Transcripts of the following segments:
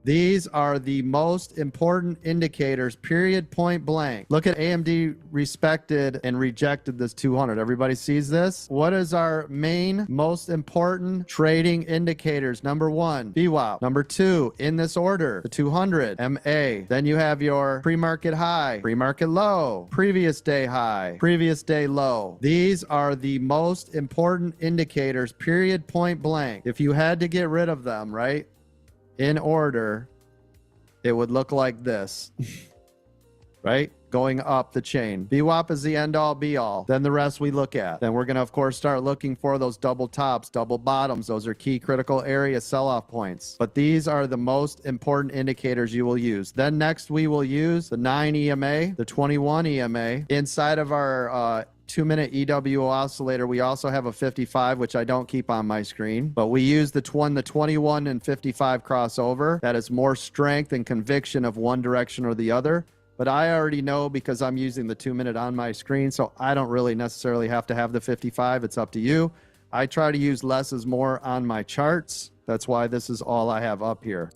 These are the most important indicators, period, point blank. Look at AMD respected and rejected this 200. Everybody sees this? What is our main, most important trading indicators? Number one, VWAP. Number two, in this order, the 200, MA. Then you have your pre-market high, pre-market low, previous day high, previous day low. These are the most important indicators, period, point blank. If you had to get rid of them, right? In order, it would look like this, right? Going up the chain. VWAP is the end all be all. Then the rest we look at. Then we're going to, of course, start looking for those double tops, double bottoms. Those are key critical area sell-off points. But these are the most important indicators you will use. Then next we will use the 9 EMA, the 21 EMA. Inside of our 2-minute EWO oscillator, we also have a 55, which I don't keep on my screen, but we use the 21 and 55 crossover. That is more strength and conviction of one direction or the other. But I already know because I'm using the 2-minute on my screen, so I don't really necessarily have to have the 55. It's up to you. I try to use less is more on my charts. That's why this is all I have up here.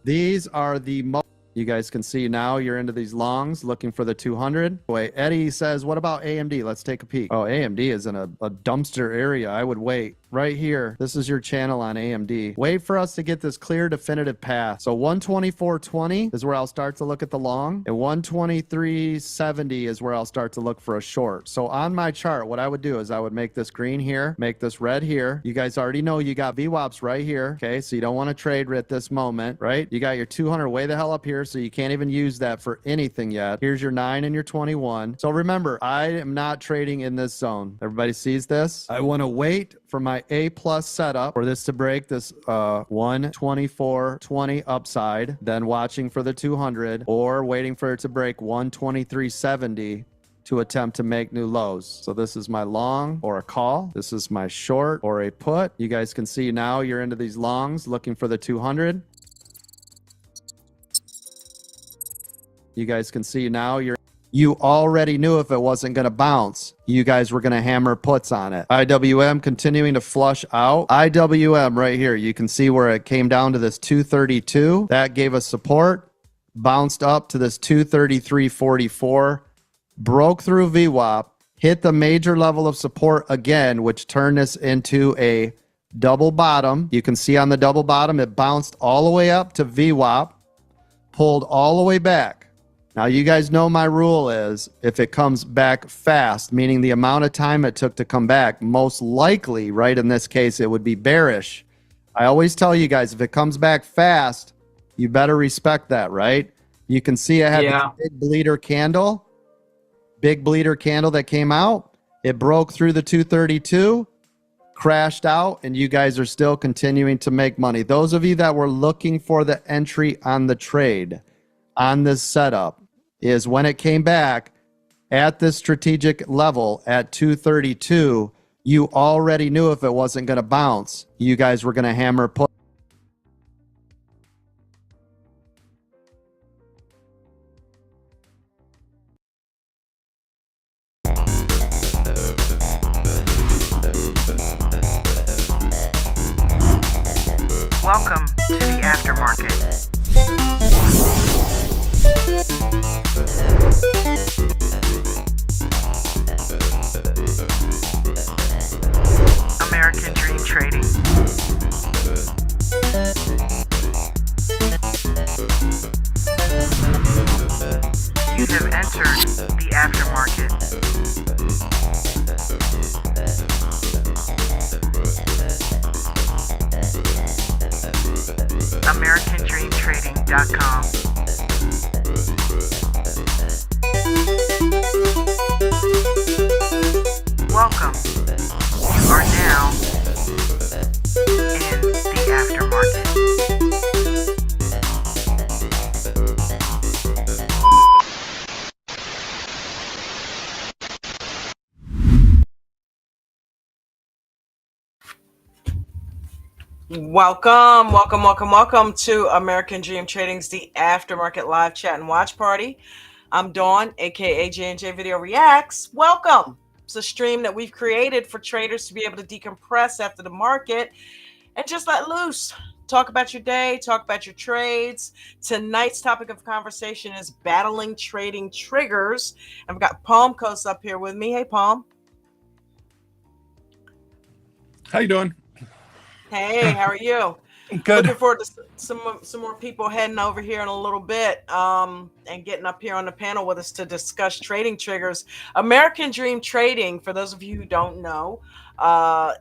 These are the most... You guys can see now you're into these longs looking for the 200. Wait, Eddie says, what about AMD? Let's take a peek. Oh, AMD is in a dumpster area. I would wait. Right here, this is your channel on AMD. Wait for us to get this clear definitive path. So 124.20 is where I'll start to look at the long, and 123.70 is where I'll start to look for a short. So on my chart, what I would do is I would make this green here, make this red here. You guys already know you got VWAPs right here. Okay, so you don't want to trade at this moment, right? You got your 200 way the hell up here, so you can't even use that for anything yet. Here's your 9 and your 21. So remember, I am not trading in this zone. Everybody sees this? I want to wait for my A+ setup for this to break this 124.20 upside, then watching for the 200, or waiting for it to break 123.70 to attempt to make new lows. So this is my long or a call. This is my short or a put. You guys can see now you're into these longs looking for the 200. You guys can see now you already knew if it wasn't going to bounce, you guys were going to hammer puts on it. IWM continuing to flush out. IWM right here, you can see where it came down to this 232. That gave us support, bounced up to this 233.44, broke through VWAP, hit the major level of support again, which turned this into a double bottom. You can see on the double bottom, it bounced all the way up to VWAP, pulled all the way back. Now, you guys know my rule is if it comes back fast, meaning the amount of time it took to come back, most likely, right, in this case, it would be bearish. I always tell you guys, if it comes back fast, you better respect that, right? You can see I had this big bleeder candle that came out. It broke through the 232, crashed out, and you guys are still continuing to make money. Those of you that were looking for the entry on the trade, on this setup, is when it came back at this strategic level at 232, you already knew if it wasn't going to bounce, you guys were going to hammer put. Welcome to the Aftermarket. American Dream Trading. You have entered the Aftermarket. AmericanDreamTrading.com. Welcome. You are now in the Aftermarket. Welcome to American Dream Trading's The Aftermarket Live Chat and Watch Party. I'm Dawn, aka J&J Video Reacts. Welcome. It's a stream that we've created for traders to be able to decompress after the market and just let loose. Talk about your day, talk about your trades. Tonight's topic of conversation is battling trading triggers. I've got Palm Coast up here with me. Hey, Palm. How you doing? Hey, how are you? Good. Looking forward to some more people heading over here in a little bit, and getting up here on the panel with us to discuss trading triggers. American Dream Trading, for those of you who don't know,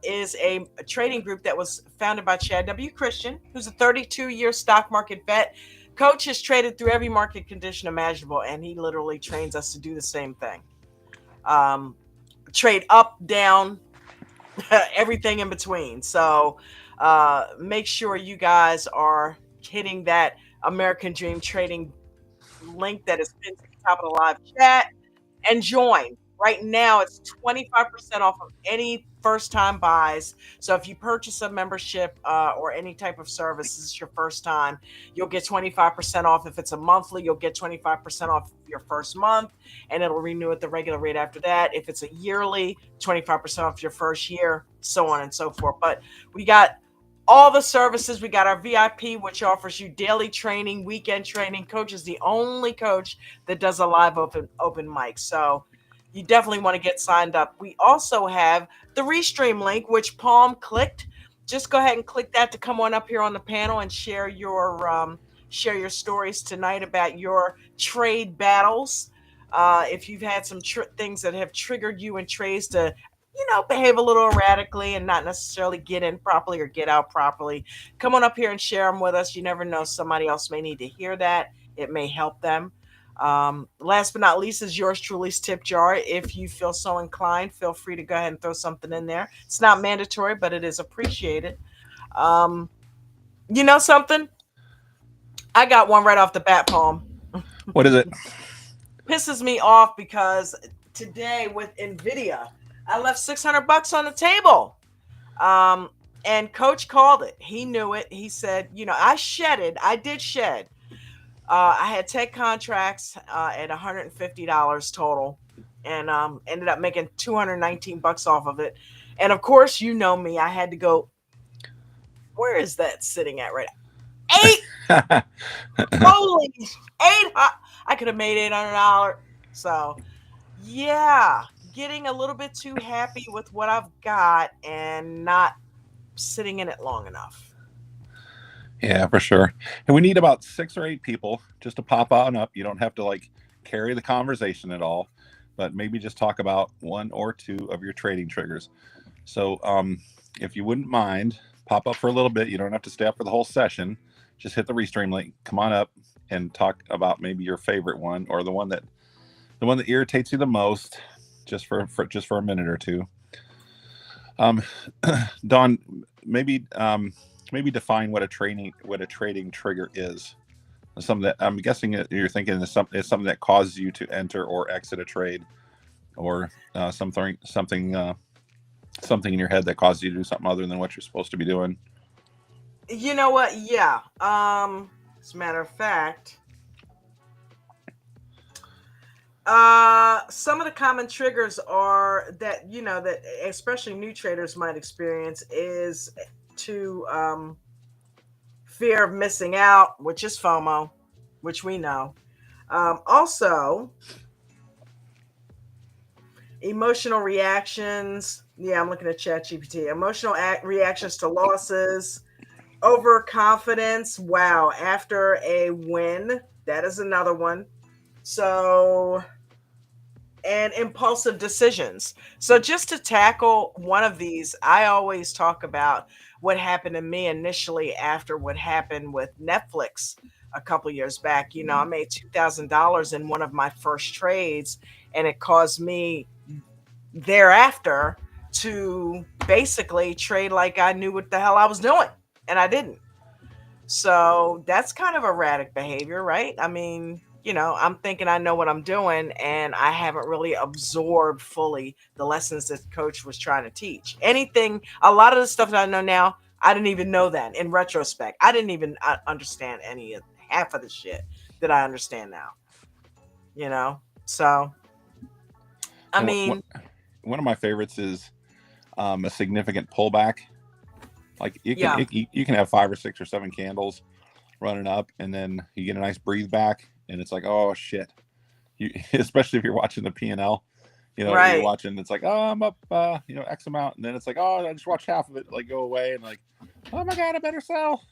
is a trading group that was founded by Chad W. Christian, who's a 32-year stock market vet. Coach has traded through every market condition imaginable, and he literally trains us to do the same thing. Trade up, down, everything in between. So make sure you guys are hitting that American Dream Trading link that is pinned to the top of the live chat and join. Right now, it's 25% off of any first time buys. So if you purchase a membership or any type of service, this is your first time, you'll get 25% off. If it's a monthly, you'll get 25% off your first month, and it'll renew at the regular rate after that. If it's a yearly, 25% off your first year, so on and so forth. But we got all the services. We got our VIP, which offers you daily training, weekend training. Coach is the only coach that does a live open mic. So you definitely want to get signed up. We also have the Restream link, which Palm clicked. Just go ahead and click that to come on up here on the panel and share your stories tonight about your trade battles. If you've had some things that have triggered you in trades to, behave a little erratically and not necessarily get in properly or get out properly, come on up here and share them with us. You never know, somebody else may need to hear that. It may help them. Last but not least is yours truly's tip jar. If you feel so inclined, feel free to go ahead and throw something in there. It's not mandatory, but it is appreciated. You know something? I got one right off the bat, Palm. What is it? Pisses me off because today with Nvidia, I left $600 on the table. And Coach called it. He knew it. He said, I did shed. I had tech contracts at $150 total, and ended up making $219 off of it. And of course, you know me, I had to go. Where is that sitting at right now? Holy eight! I could have made $800. So, yeah, getting a little bit too happy with what I've got and not sitting in it long enough. Yeah, for sure. And we need about 6 or 8 people just to pop on up. You don't have to carry the conversation at all, but maybe just talk about 1 or 2 of your trading triggers. So if you wouldn't mind, pop up for a little bit. You don't have to stay up for the whole session. Just hit the Restream link, come on up and talk about maybe your favorite one or the one that irritates you the most, just for a minute or two. Dawn, maybe define what a trading trigger is. Something that I'm guessing you're thinking is something that causes you to enter or exit a trade, or something in your head that causes you to do something other than what you're supposed to be doing. You know what? Yeah. As a matter of fact, some of the common triggers are that that especially new traders might experience is to fear of missing out, which is FOMO, which we know. Also, emotional reactions. Yeah, I'm looking at ChatGPT. Emotional reactions to losses, overconfidence. Wow, after a win, that is another one. So, and impulsive decisions. So just to tackle one of these, I always talk about what happened to me initially after what happened with Netflix a couple years back. I made $2,000 in one of my first trades, and it caused me thereafter to basically trade like I knew what the hell I was doing, and I didn't. So that's kind of erratic behavior, right? I mean, I'm thinking I know what I'm doing, and I haven't really absorbed fully the lessons that Coach was trying to teach. A lot of the stuff that I know now, I didn't even know that in retrospect. I didn't even understand half of the shit that I understand now. So, One of my favorites is a significant pullback. Like you Yeah. can have 5 or 6 or 7 candles running up, and then you get a nice breathe back, and it's like, oh shit. You, especially if you're watching the P&L, you're Right. watching, it's like, oh, I'm up, X amount, and then it's like, oh, I just watched half of it like go away, and like, oh my god, I better sell.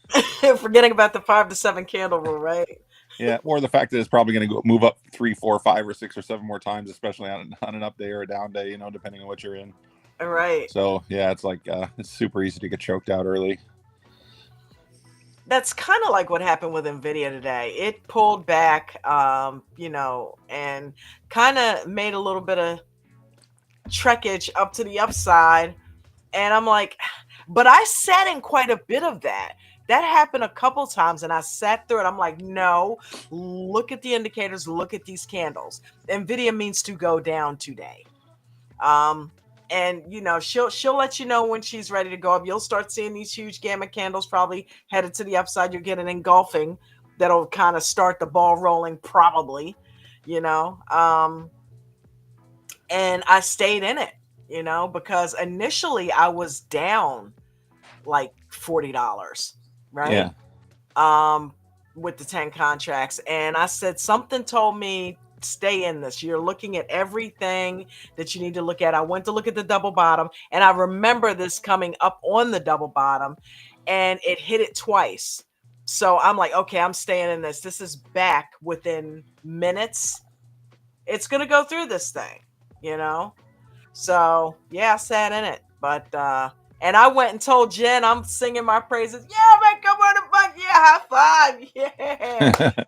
Forgetting about the 5 to 7 candle rule, right? Yeah, or the fact that it's probably going to move up 3, 4, 5, or 6 or 7 more times, especially on an up day or a down day, depending on what you're in. Right. So yeah, it's like it's super easy to get choked out early. That's kind of like what happened with Nvidia today. It pulled back, and kind of made a little bit of trekkage up to the upside. And I'm like, but I sat in quite a bit of that. That happened a couple times, and I sat through it. I'm like, no, look at the indicators, look at these candles. Nvidia means to go down today. And she'll let you know when she's ready to go up. You'll start seeing these huge gamma candles probably headed to the upside. You'll get an engulfing that'll kind of start the ball rolling, probably, and I stayed in it, because initially I was down like $40, right? Yeah. With the 10 contracts, and I said something told me, stay in this. You're looking at everything that you need to look at. I went to look at the double bottom, and I remember this coming up on the double bottom, and it hit it twice. So I'm like, okay, I'm staying in this. This is back within minutes. It's gonna go through this thing, So yeah, I sat in it, but and I went and told Jen, I'm singing my praises. Yeah, man, come on the buck. Yeah, high five. Yeah.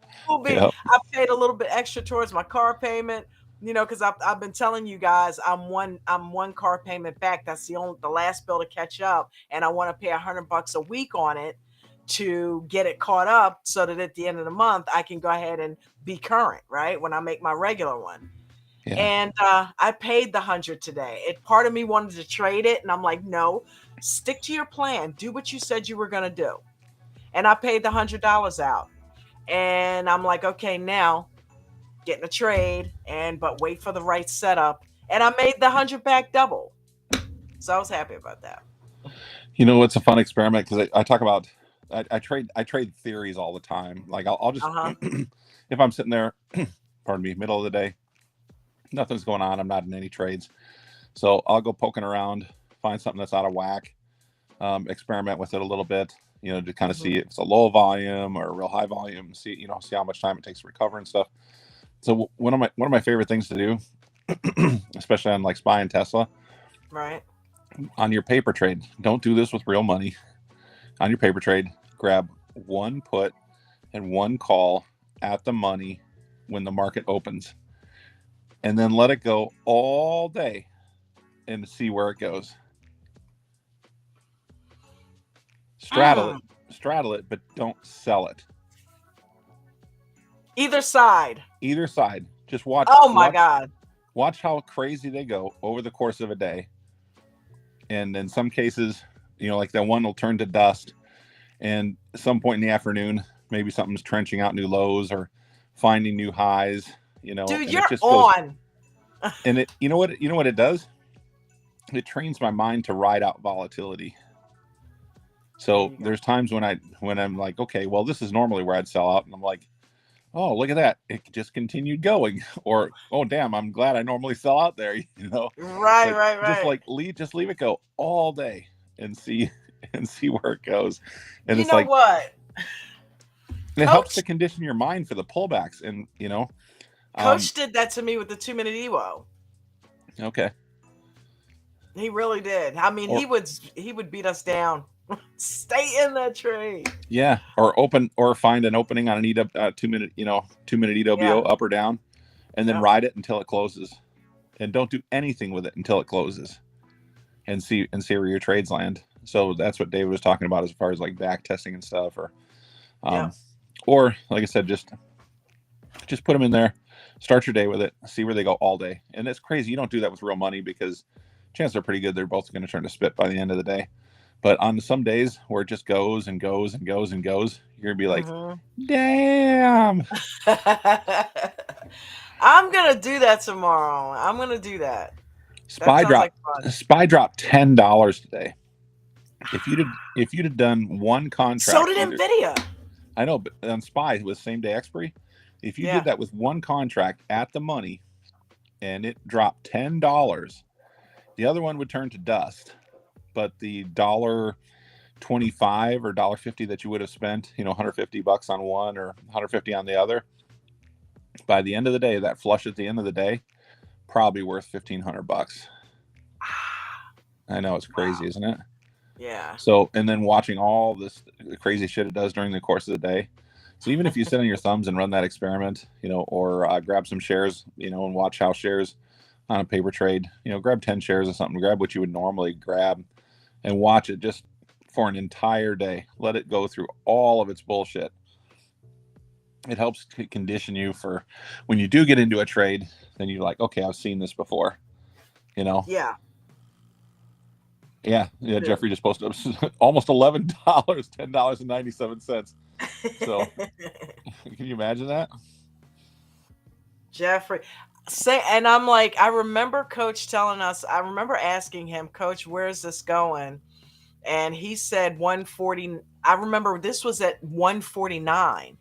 Yep. I paid a little bit extra towards my car payment, because I've been telling you guys I'm one car payment back. That's the last bill to catch up, and I want to pay $100 a week on it to get it caught up, so that at the end of the month I can go ahead and be current, right, when I make my regular one. Yeah. And I paid the 100 today. Part of me wanted to trade it, and I'm like, no, stick to your plan. Do what you said you were going to do. And I paid the $100 out. And I'm like, okay, now getting a trade, but wait for the right setup. And I made the 100 back double. So I was happy about that. It's a fun experiment, because I talk about, I trade theories all the time. Like I'll just, if I'm sitting there, pardon me, middle of the day, nothing's going on, I'm not in any trades, so I'll go poking around, find something that's out of whack, experiment with it a little bit, to kind of see if it's a low volume or a real high volume, see how much time it takes to recover and stuff. So one of my favorite things to do, especially on like SPY and Tesla, right, on your paper trade, don't do this with real money. On your paper trade, grab one put and one call at the money when the market opens, and then let it go all day and see where it goes. Straddle it, but don't sell it. Either side. Just watch. Oh my God. Watch how crazy they go over the course of a day. And in some cases, like that one will turn to dust, and at some point in the afternoon, maybe something's trenching out new lows or finding new highs. Dude, you're on. And it, you know what it does? It trains my mind to ride out volatility. So there's times when I'm like, okay, well, this is normally where I'd sell out, and I'm like, oh, look at that, it just continued going, or oh damn, I'm glad I normally sell out there. Right. Just leave it go all day and see where it goes. And it's like what? It helps to condition your mind for the pullbacks, and Coach did that to me with the 2-minute EWO. Okay. He really did. I mean, he would beat us down. Stay in that trade. Yeah, or find an opening on an 2-minute EWO up or down, and then ride it until it closes, and don't do anything with it until it closes, and see where your trades land. So that's what David was talking about as far as like back testing and stuff, or like I said, just put them in there, start your day with it, see where they go all day. And it's crazy. You don't do that with real money, because chances are pretty good they're both going to turn to spit by the end of the day. But on some days where it just goes and goes and goes and goes, you're gonna be like, damn. I'm gonna do that tomorrow. I'm gonna do that. SPY dropped $10 today. If you'd have done one So contract, did either Nvidia. I know, but on Spy with same day expiry, if you Yeah. did that with one contract at the money and it dropped $10, the other one would turn to dust. But the $1.25 or $1.50 that you would have spent, $150 on one or $150 on the other, by the end of the day, that flush at the end of the day, probably worth $1,500. I know, it's crazy, Wow. isn't it? Yeah. So, and then watching all this crazy shit it does during the course of the day. So even if you sit on your thumbs and run that experiment, or grab some shares, and watch how shares on a paper trade, grab 10 shares of something, grab what you would normally grab and watch it just for an entire day. Let it go through all of its bullshit. It helps to condition you for when you do get into a trade, then you're like, okay, I've seen this before, Yeah. Yeah. Jeffrey just posted up almost $11, $10.97. So can you imagine that? Jeffrey. And I'm like, I remember Coach telling us, I remember asking him, Coach, where's this going? And he said 140. I remember this was at 149.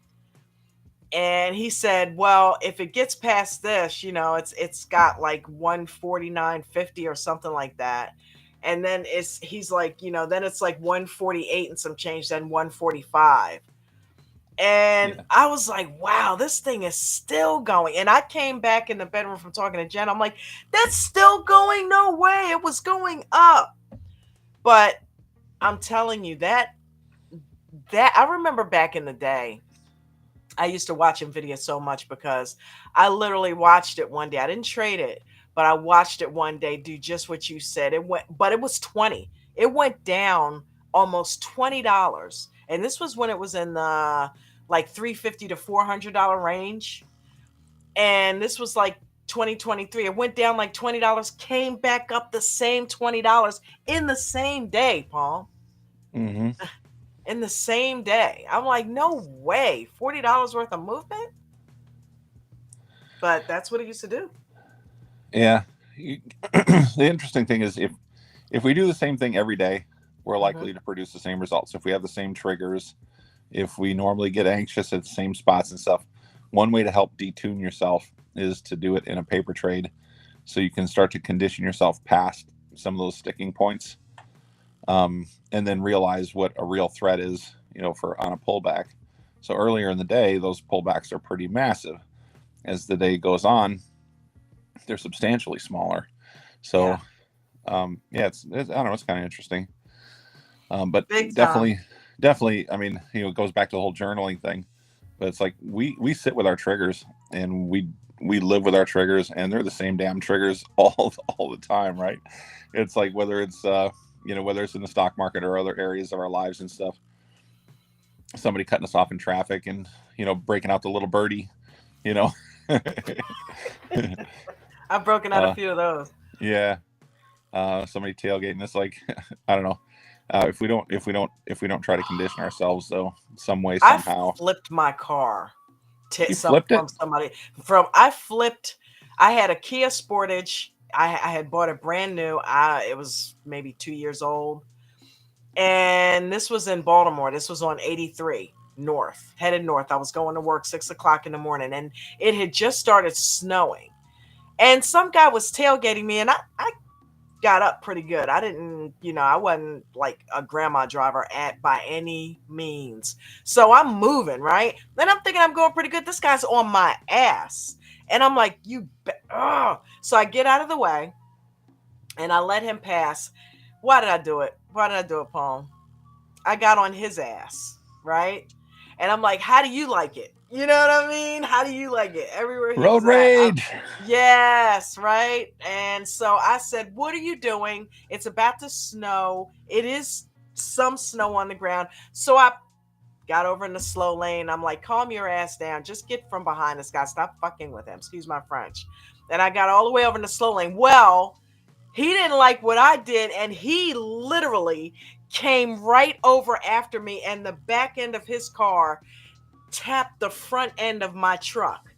And he said, well, if it gets past this, it's got like 149.50 or something like that. And then he's like, then it's like 148 and some change, then 145. And Yeah. I was like, wow, this thing is still going. And I came back in the bedroom from talking to Jen. I'm like, that's still going. No way. It was going up. But I'm telling you that I remember back in the day, I used to watch Nvidia so much because I literally watched it one day. I didn't trade it, but I watched it one day do just what you said. But it was 20. It went down almost $20. And this was when it was in the like $350 to $400 range. And this was like 2023. It went down like $20, came back up the same $20 in the same day, Paul. Mm-hmm. In the same day. I'm like, no way. $40 worth of movement? But that's what it used to do. Yeah. The interesting thing is if we do the same thing every day, we're likely to produce the same results. If we have the same triggers, if we normally get anxious at the same spots and stuff, one way to help detune yourself is to do it in a paper trade so you can start to condition yourself past some of those sticking points, and then realize what a real threat is, for on a pullback. So earlier in the day, those pullbacks are pretty massive. As the day goes on, they're substantially smaller. So, it's I don't know, it's kind of interesting. But Big time. definitely, I mean, it goes back to the whole journaling thing. But it's like we sit with our triggers and we live with our triggers, and they're the same damn triggers all the time, right? It's like whether it's whether it's in the stock market or other areas of our lives and stuff. Somebody cutting us off in traffic and breaking out the little birdie, I've broken out a few of those. Yeah. Somebody tailgating us, like I don't know. If we don't try to condition ourselves, though, some way, somehow. I flipped my car You flipped it? from somebody. I had a Kia Sportage. I had bought it brand new. It was maybe 2 years old. And this was in Baltimore. This was on 83 north, headed north. I was going to work 6 o'clock in the morning, and it had just started snowing. And some guy was tailgating me, and I got up pretty good. I didn't, I wasn't like a grandma driver by any means. So I'm moving, right? Then I'm thinking I'm going pretty good. This guy's on my ass. And I'm like, So I get out of the way and I let him pass. Why did I do it? Paul? I got on his ass, right? And I'm like, how do you like it? You know what I mean? How do you like it? Everywhere he Road was rage. Yes, right. And so I said, what are you doing? It's about to snow. It is some snow on the ground. So I got over in the slow lane. I'm like, calm your ass down. Just get from behind this guy. Stop fucking with him. Excuse my French. And I got all the way over in the slow lane. Well, he didn't like what I did, and he literally came right over after me, and the back end of his car tapped the front end of my truck.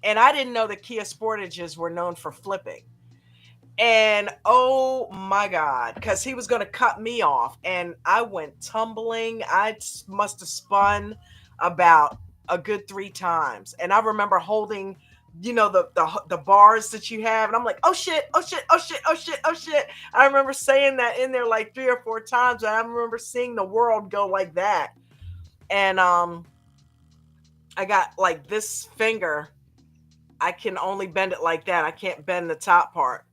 And I didn't know that Kia Sportages were known for flipping. And oh my God, because he was going to cut me off, and I went tumbling. Must have spun about a good 3 times, and I remember holding, the bars that you have, and I'm like, oh shit, oh shit, oh shit, oh shit, oh shit. I remember saying that in there like 3 or 4 times, and I remember seeing the world go like that. And I got like this finger. I can only bend it like that. I can't bend the top part.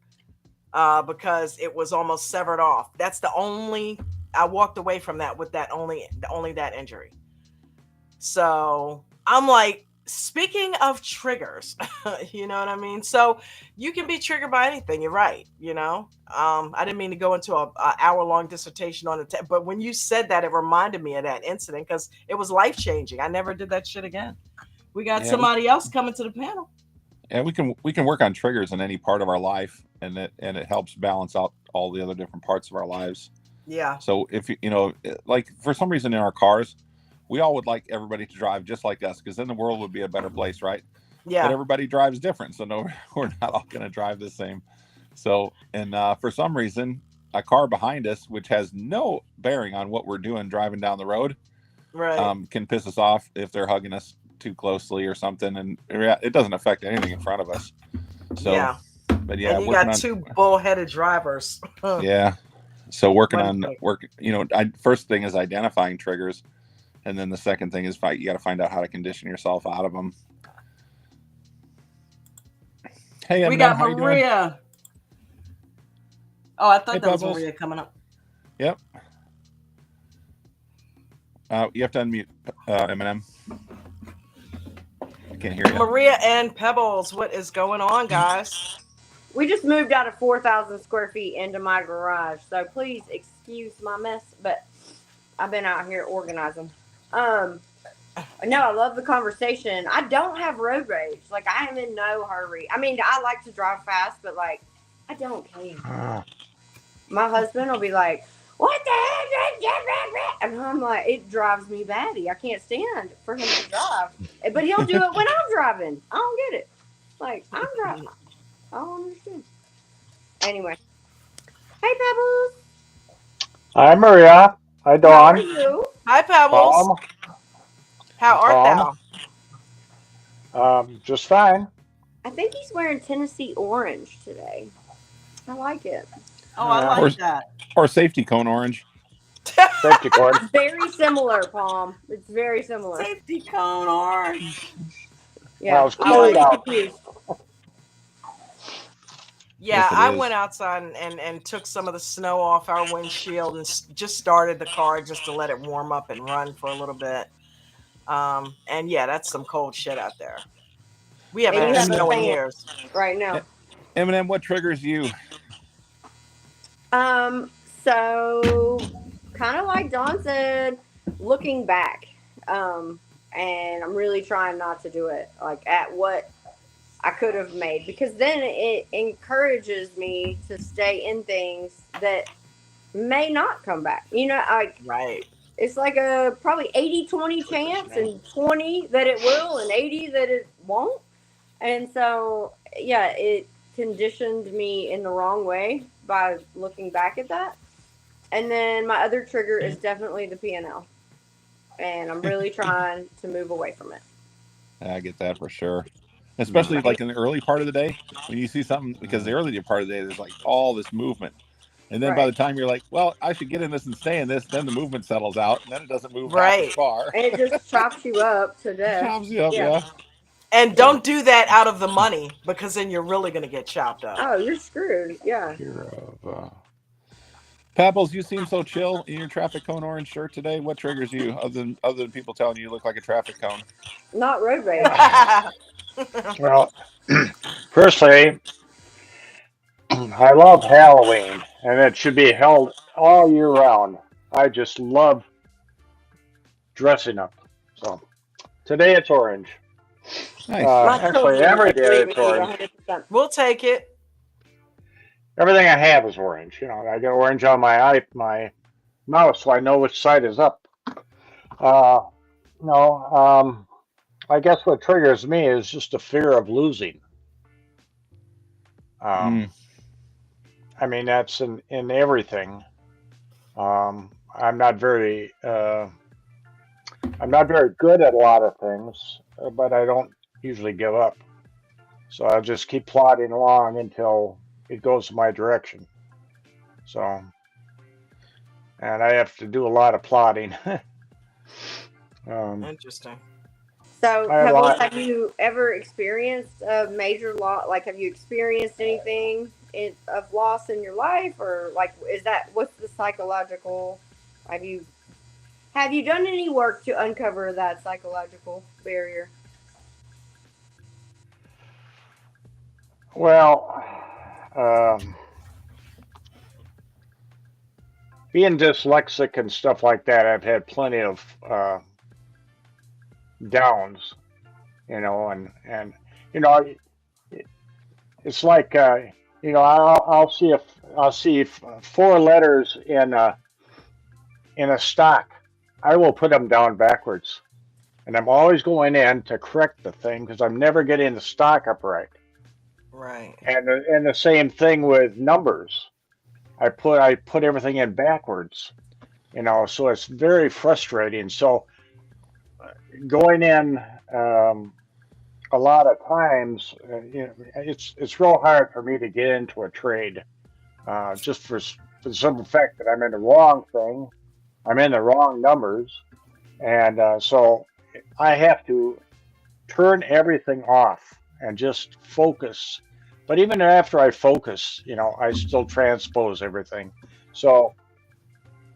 Because it was almost severed off. That's the only I walked away from that with that only that injury. So I'm like, speaking of triggers, you know what I mean? So you can be triggered by anything. You're right. I didn't mean to go into a hour-long dissertation on it, but when you said that, it reminded me of that incident because it was life-changing. I never did that shit again. We got somebody else coming to the panel. Yeah, we can work on triggers in any part of our life, and it helps balance out all the other different parts of our lives. Yeah. So if like for some reason in our cars, we all would like everybody to drive just like us, because then the world would be a better place, right? Yeah. But everybody drives different, so no, we're not all going to drive the same. So, and for some reason, a car behind us, which has no bearing on what we're doing driving down the road, right, can piss us off if they're hugging us too closely or something, and it doesn't affect anything in front of us. So, yeah. But yeah, and you got two bullheaded drivers. Yeah. So working on first thing is identifying triggers, and then the second thing is you got to find out how to condition yourself out of them. Hey, Eminem, we got how Maria. Oh, I thought hey, that was Bubbles. Maria coming up. Yep. You have to unmute Eminem. I can't hear you. Maria and Pebbles, what is going on, guys? We just moved out of 4,000 square feet into my garage, so please excuse my mess, but I've been out here organizing. No, I love the conversation. I don't have road rage. Like, I am in no hurry. I mean, I like to drive fast, but, like, I don't care. My husband will be like, what the heck? And I'm like, it drives me batty. I can't stand for him to drive. But he'll do it when I'm driving. I don't get it. Like, I'm driving. I don't understand. Anyway. Hey, Pebbles. Hi, Maria. Hi, Dawn. How are you? Hi, Pebbles. How art thou? Just fine. I think he's wearing Tennessee orange today. I like it. Oh, I like that. Or safety cone orange. Safety cone. Very similar, Palm. It's very similar. Safety cone orange. Yeah, it's cold out. Yeah, yes, I went outside and took some of the snow off our windshield and just started the car just to let it warm up and run for a little bit. And yeah, that's some cold shit out there. We haven't had snow in years. Right now. Eminem, what triggers you? So kind of like Dawn said, looking back. And I'm really trying not to do it like at what I could have made, because then it encourages me to stay in things that may not come back. Right. It's like a probably 80-20 chance, and 20 that it will and 80 that it won't. And so, yeah, it conditioned me in the wrong way by looking back at that. And then my other trigger is definitely the P&L. And I'm really trying to move away from it. I get that for sure. Especially like in the early part of the day when you see something, because the early part of the day, there's like all this movement. And then by the time you're like, well, I should get in this and stay in this, then the movement settles out and then it doesn't move half as far. And it just chops you up to death. Chops you up, yeah. And don't do that out of the money, because then you're really going to get chopped up. Oh, you're screwed. Yeah. Pebbles, you seem so chill in your traffic cone orange shirt today. What triggers you other than people telling you look like a traffic cone? Not road rage. Well, firstly, I love Halloween, and it should be held all year round. I just love dressing up. So today it's orange. Nice. Actually, every day it's orange. 100%. We'll take it. Everything I have is orange. I got orange on my mouse, so I know which side is up. I guess what triggers me is just a fear of losing. I mean, that's in everything. I'm not very I'm not very good at a lot of things, but I don't usually give up. So I'll just keep plodding along until it goes my direction. So, and I have to do a lot of plodding. Interesting. So, I have a Pebbles, lot. have you ever experienced a major loss? Like, have you experienced anything of loss in your life, or like, is that what's the psychological? Have you have you done any work to uncover that psychological barrier? Well, um, being dyslexic and stuff like that, I've had plenty of downs, and you know, it's like I'll see four letters in a stock. I will put them down backwards, and I'm always going in to correct the thing because I'm never getting the stock up right. Right. And the same thing with numbers. I put everything in backwards, so it's very frustrating. So going in a lot of times, it's real hard for me to get into a trade, just for the simple fact that I'm in the wrong thing, I'm in the wrong numbers, and so I have to turn everything off and just focus. But even after I focus, I still transpose everything. So,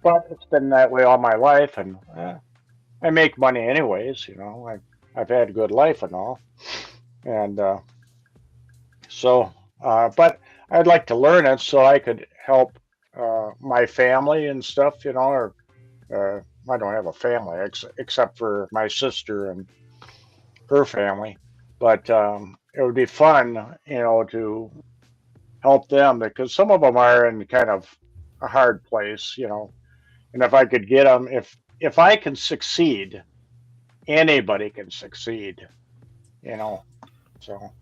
but it's been that way all my life, and I make money anyways. I've had a good life and all, and but I'd like to learn it so I could help my family and stuff. Or I don't have a family except for my sister and her family, but it would be fun, to help them because some of them are in kind of a hard place, and if I could get them, if I can succeed, anybody can succeed, you know. So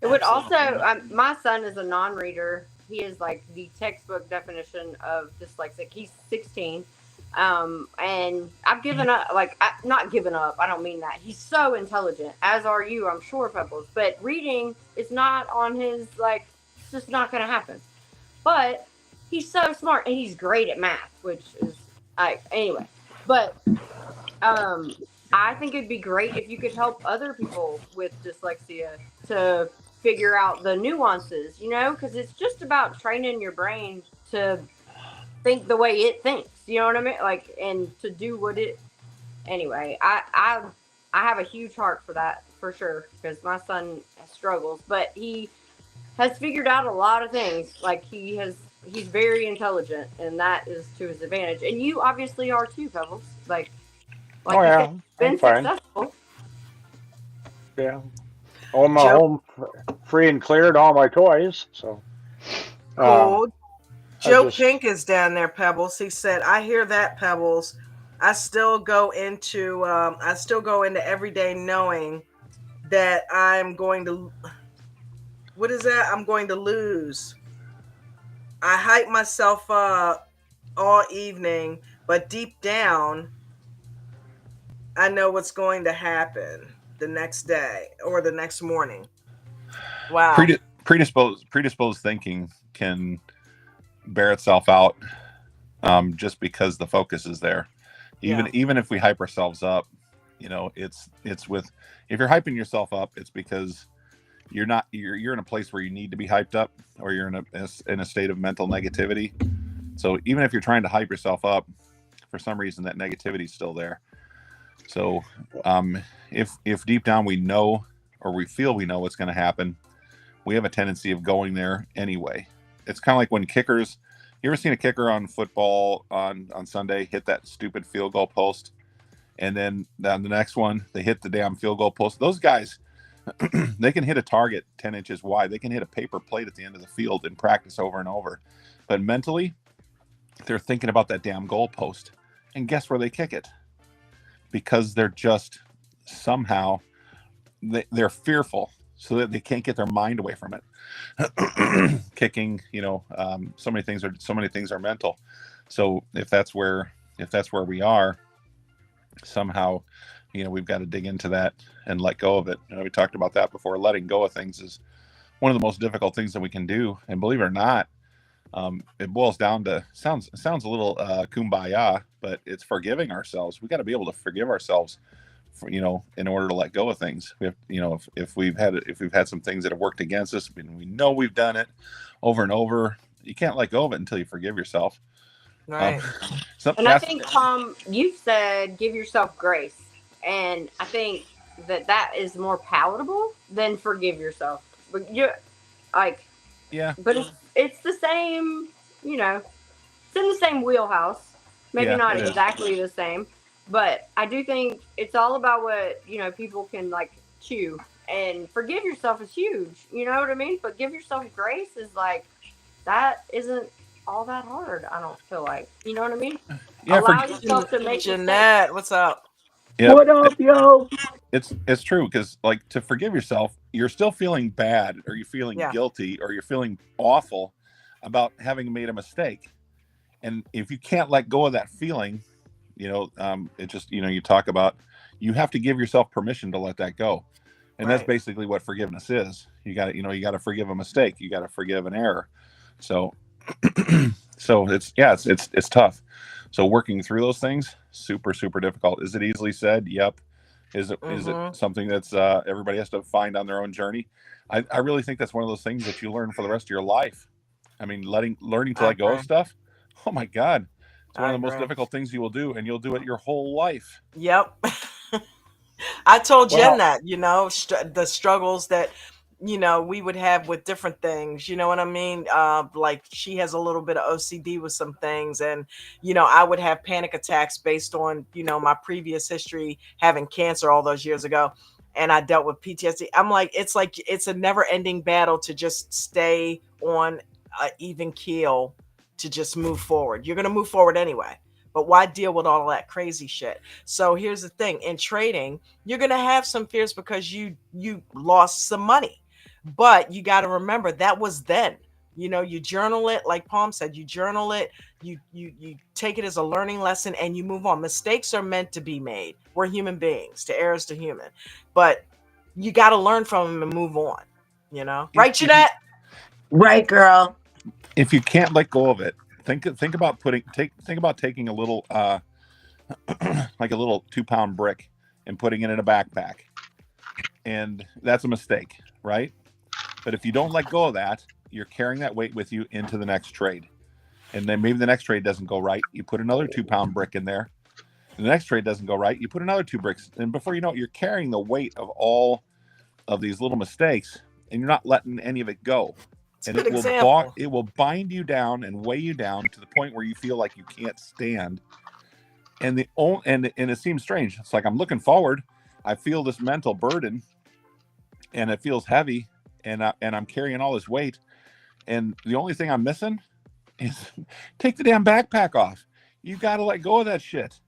It would also, Absolutely. my son is a non-reader. He is like the textbook definition of dyslexic. He's 16. And I've given up, like, not given up. I don't mean that. He's so intelligent, as are you, I'm sure, Pebbles. But reading is not on his, like, it's just not going to happen. But he's so smart and he's great at math, which is, anyway. But um, I think it'd be great if you could help other people with dyslexia to figure out the nuances, because it's just about training your brain to think the way it thinks. You know what I mean? Like, and to do what it. Anyway, I have a huge heart for that for sure because my son struggles, but he has figured out a lot of things. Like he's very intelligent, and that is to his advantage. And you obviously are too, Pebbles. Like oh you said, yeah, you've I'm been fine. successful. Yeah, own my Joe, home free and cleared, all my toys. So um, cool. I Joe just Pink is down there, Pebbles. He said, "I hear that, Pebbles. I still go into every day knowing that I'm going to. What is that? I'm going to lose. I hype myself up all evening, but deep down, I know what's going to happen the next day or the next morning." Wow. Predisposed thinking can bear itself out, just because the focus is there. Yeah. Even if we hype ourselves up, it's with, if you're hyping yourself up, it's because you're in a place where you need to be hyped up, or you're in a state of mental negativity. So even if you're trying to hype yourself up, for some reason that negativity is still there. So if deep down we know, or we feel we know what's going to happen, we have a tendency of going there anyway. It's kind of like when kickers. You ever seen a kicker on football on Sunday hit that stupid field goal post, and then on the next one they hit the damn field goal post? Those guys, they can hit a target 10 inches wide. They can hit a paper plate at the end of the field in practice over and over. But mentally, they're thinking about that damn goal post. And guess where they kick it? Because they're just somehow, they're fearful. so that they can't get their mind away from it. Kicking, so many things are mental. So if that's where we are, somehow, we've got to dig into that and let go of it. We talked about that before. Letting go of things is one of the most difficult things that we can do. And believe it or not, it boils down to sounds a little kumbaya, but it's forgiving ourselves. We got to be able to forgive ourselves, in order to let go of things. We have, if we've had some things that have worked against us, and we know we've done it over and over, you can't let go of it until you forgive yourself. Right. And I think, Tom, you said give yourself grace, and I think that is more palatable than forgive yourself. But yeah, but it's the same, it's in the same wheelhouse. Maybe not exactly the same, but I do think it's all about what, people can chew. And forgive yourself is huge. You know what I mean? But give yourself grace is that isn't all that hard. I don't feel like. You know what I mean? Yeah, Allow yourself to make Jeanette, what's up? Yep. What up, yo? It's true, because to forgive yourself, you're still feeling bad, or you're feeling guilty, or you're feeling awful about having made a mistake. And if you can't let go of that feeling, it just, you talk about, you have to give yourself permission to let that go. And that's basically what forgiveness is. You got to forgive a mistake. You got to forgive an error. So, it's tough. So working through those things, super, super difficult. Is it easily said? Yep. Is it something that's everybody has to find on their own journey? I really think that's one of those things that you learn for the rest of your life. I mean, learning to let go of stuff. Oh my God. It's one of the most difficult things you will do, and you'll do it your whole life. Yep. I told Jen that, the struggles that, we would have with different things, you know what I mean? Like she has a little bit of OCD with some things, and, I would have panic attacks based on, my previous history having cancer all those years ago. And I dealt with PTSD. I'm like it's a never ending battle to just stay on an even keel, to just move forward. You're going to move forward anyway. But why deal with all that crazy shit? So here's the thing. In trading, you're going to have some fears because you lost some money. But you got to remember that was then. You journal it, like Palm said, you journal it, you take it as a learning lesson, and you move on. Mistakes are meant to be made. We're human beings, to err is to human. But you got to learn from them and move on, Right, Jeanette? Right, girl. If you can't let go of it, think about taking a little like a little 2-pound brick and putting it in a backpack, and that's a mistake, right? But if you don't let go of that, you're carrying that weight with you into the next trade, and then maybe the next trade doesn't go right, you put another 2-pound brick in there, and the next trade doesn't go right, you put another 2 bricks, and before you know it, you're carrying the weight of all of these little mistakes, and you're not letting any of it go. And it will bind you down and weigh you down to the point where you feel like you can't stand. And it seems strange. It's like I'm looking forward. I feel this mental burden, and it feels heavy, and I'm carrying all this weight. And the only thing I'm missing is take the damn backpack off. You got to let go of that shit.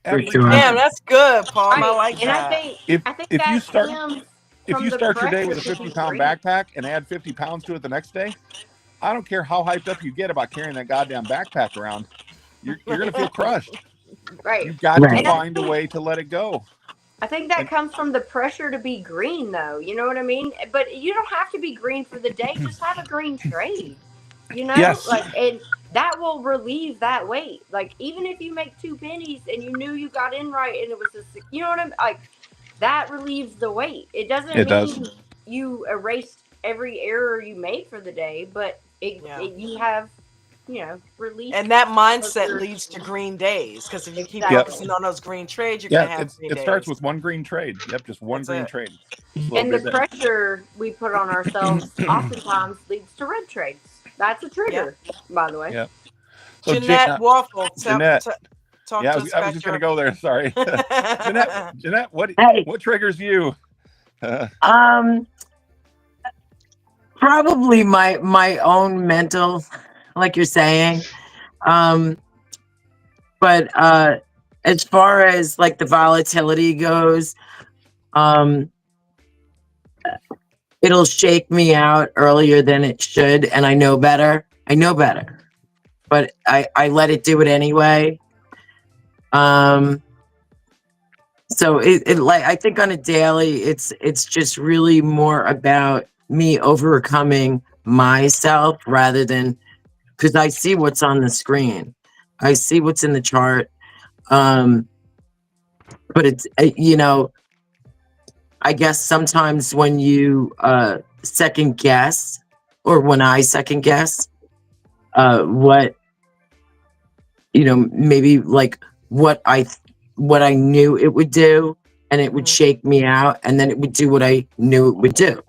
Damn, that's good, Paul. I like that. I think if you start. stems If you start your day with a pressure to be 50-pound great. backpack and add 50 pounds to it the next day, I don't care how hyped up you get about carrying that goddamn backpack around. You're going to feel crushed. Right. You've got to find a way to let it go. I think that comes from the pressure to be green, though. You know what I mean? But you don't have to be green for the day. Just have a green trade. Yes. And that will relieve that weight. Like, even if you make 2 pennies and you knew you got in right and it was you know what I'm like, that relieves the weight. It doesn't you erased every error you made for the day, but you have, release. And that mindset leads to green days, because if you keep focusing on those green trades, you're going to have green days. It starts with one green trade. Yep, just one green trade. And the pressure we put on ourselves oftentimes leads to red trades. That's a trigger, by the way. Yeah. So Jeanette Waffle, Jeanette. Talk I to was us just going to go there. Sorry. Jeanette, what triggers you? Probably my own mental, like you're saying. But as far as like the volatility goes, it'll shake me out earlier than it should, and I know better. But I let it do it anyway. So it like, I think on a daily, it's just really more about me overcoming myself rather than, because I see what's on the screen. I see what's in the chart. But it's, I guess sometimes when you second guess, or when I second guess, what, maybe like what I knew it would do, and it would shake me out, and then it would do what I knew it would do.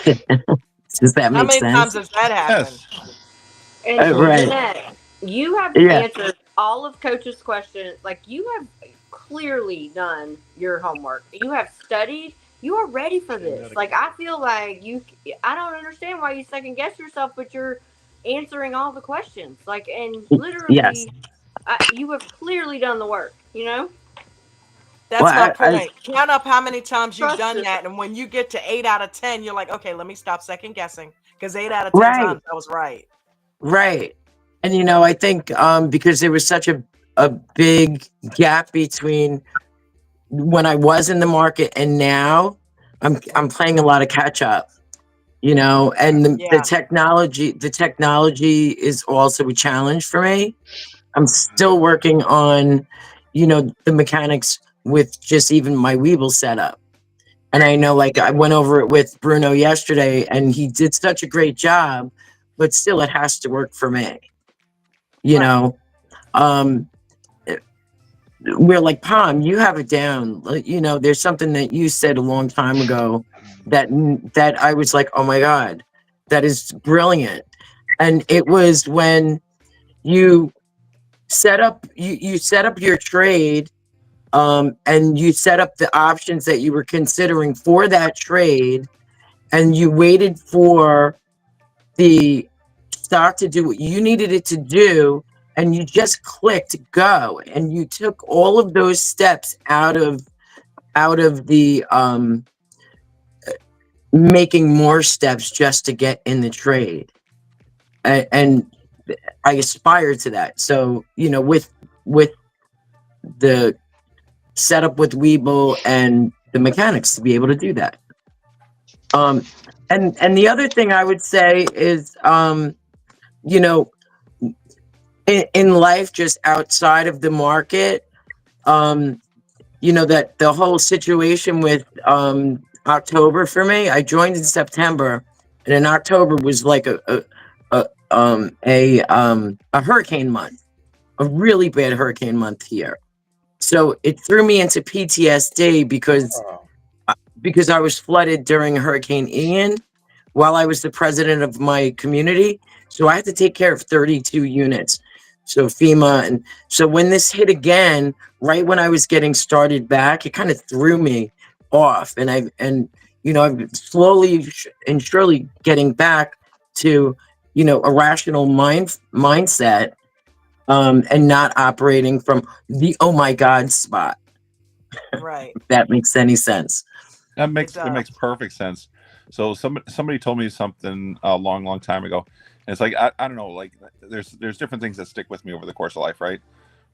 Does that How make many sense? times has that happened? Yes. And Right. Jeanette, you have Yeah. answered all of Coach's questions. Like, you have clearly done your homework. You have studied. You are ready for this. Like, I feel like I don't understand why you second guess yourself, but you're answering all the questions. Like, and literally, Yes. you have clearly done the work, That's Well, my I- point. Count up how many times you've Trust done us. that, and when you get to 8 out of 10, you're like, okay, let me stop second guessing, because 8 out of 10 Right. times I was right. Right. And I think because there was such a big gap between when I was in the market and now, I'm playing a lot of catch up, and the technology is also a challenge for me. I'm still working on, the mechanics with just even my Weeble setup. And I know, like, I went over it with Bruno yesterday, and he did such a great job, but still it has to work for me. Right. We're like, Palm, you have it down. There's something that you said a long time ago that I was like, oh my God, that is brilliant. And it was when you set up your trade, and you set up the options that you were considering for that trade, and you waited for the stock to do what you needed it to do, and you just clicked go, and you took all of those steps out of the making more steps just to get in the trade. And I aspire to that. So, with the setup with Weeble and the mechanics to be able to do that. And the other thing I would say is, in life, just outside of the market, that the whole situation with October for me, I joined in September, and in October was like a hurricane month, a really bad hurricane month here. So it threw me into PTSD because I was flooded during Hurricane Ian while I was the president of my community. So I had to take care of 32 units. So FEMA. And so when this hit again, right when I was getting started back, it kind of threw me off. And I'm slowly and surely getting back to, a rational mindset, and not operating from the, oh my God spot. Right. If that makes any sense. It makes perfect sense. So somebody told me something a long time ago. And it's like, I don't know, like there's different things that stick with me over the course of life, right?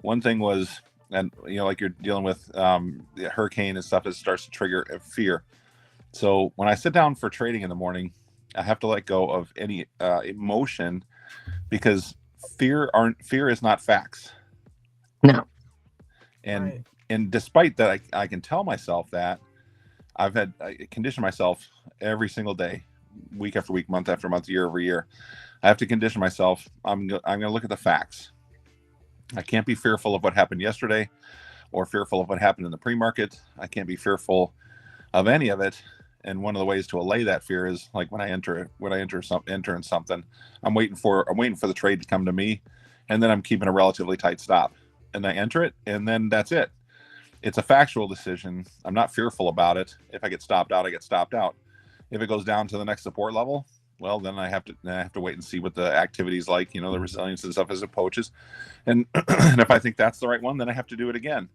One thing was, and like you're dealing with the hurricane and stuff, it starts to trigger fear. So when I sit down for trading in the morning, I have to let go of any emotion, because fear is not facts. No. And despite that, I can tell myself that I condition myself every single day, week after week, month after month, year over year. I have to condition myself. I'm going to look at the facts. I can't be fearful of what happened yesterday, or fearful of what happened in the pre-market. I can't be fearful of any of it. And one of the ways to allay that fear is, like, when I enter in something, I'm waiting for the trade to come to me, and then I'm keeping a relatively tight stop, and I enter it, and then that's it. It's a factual decision. I'm not fearful about it. If I get stopped out, I get stopped out. If it goes down to the next support level, well, then I have to wait and see what the activity's like, the resilience and stuff as it poaches. And and if I think that's the right one, then I have to do it again.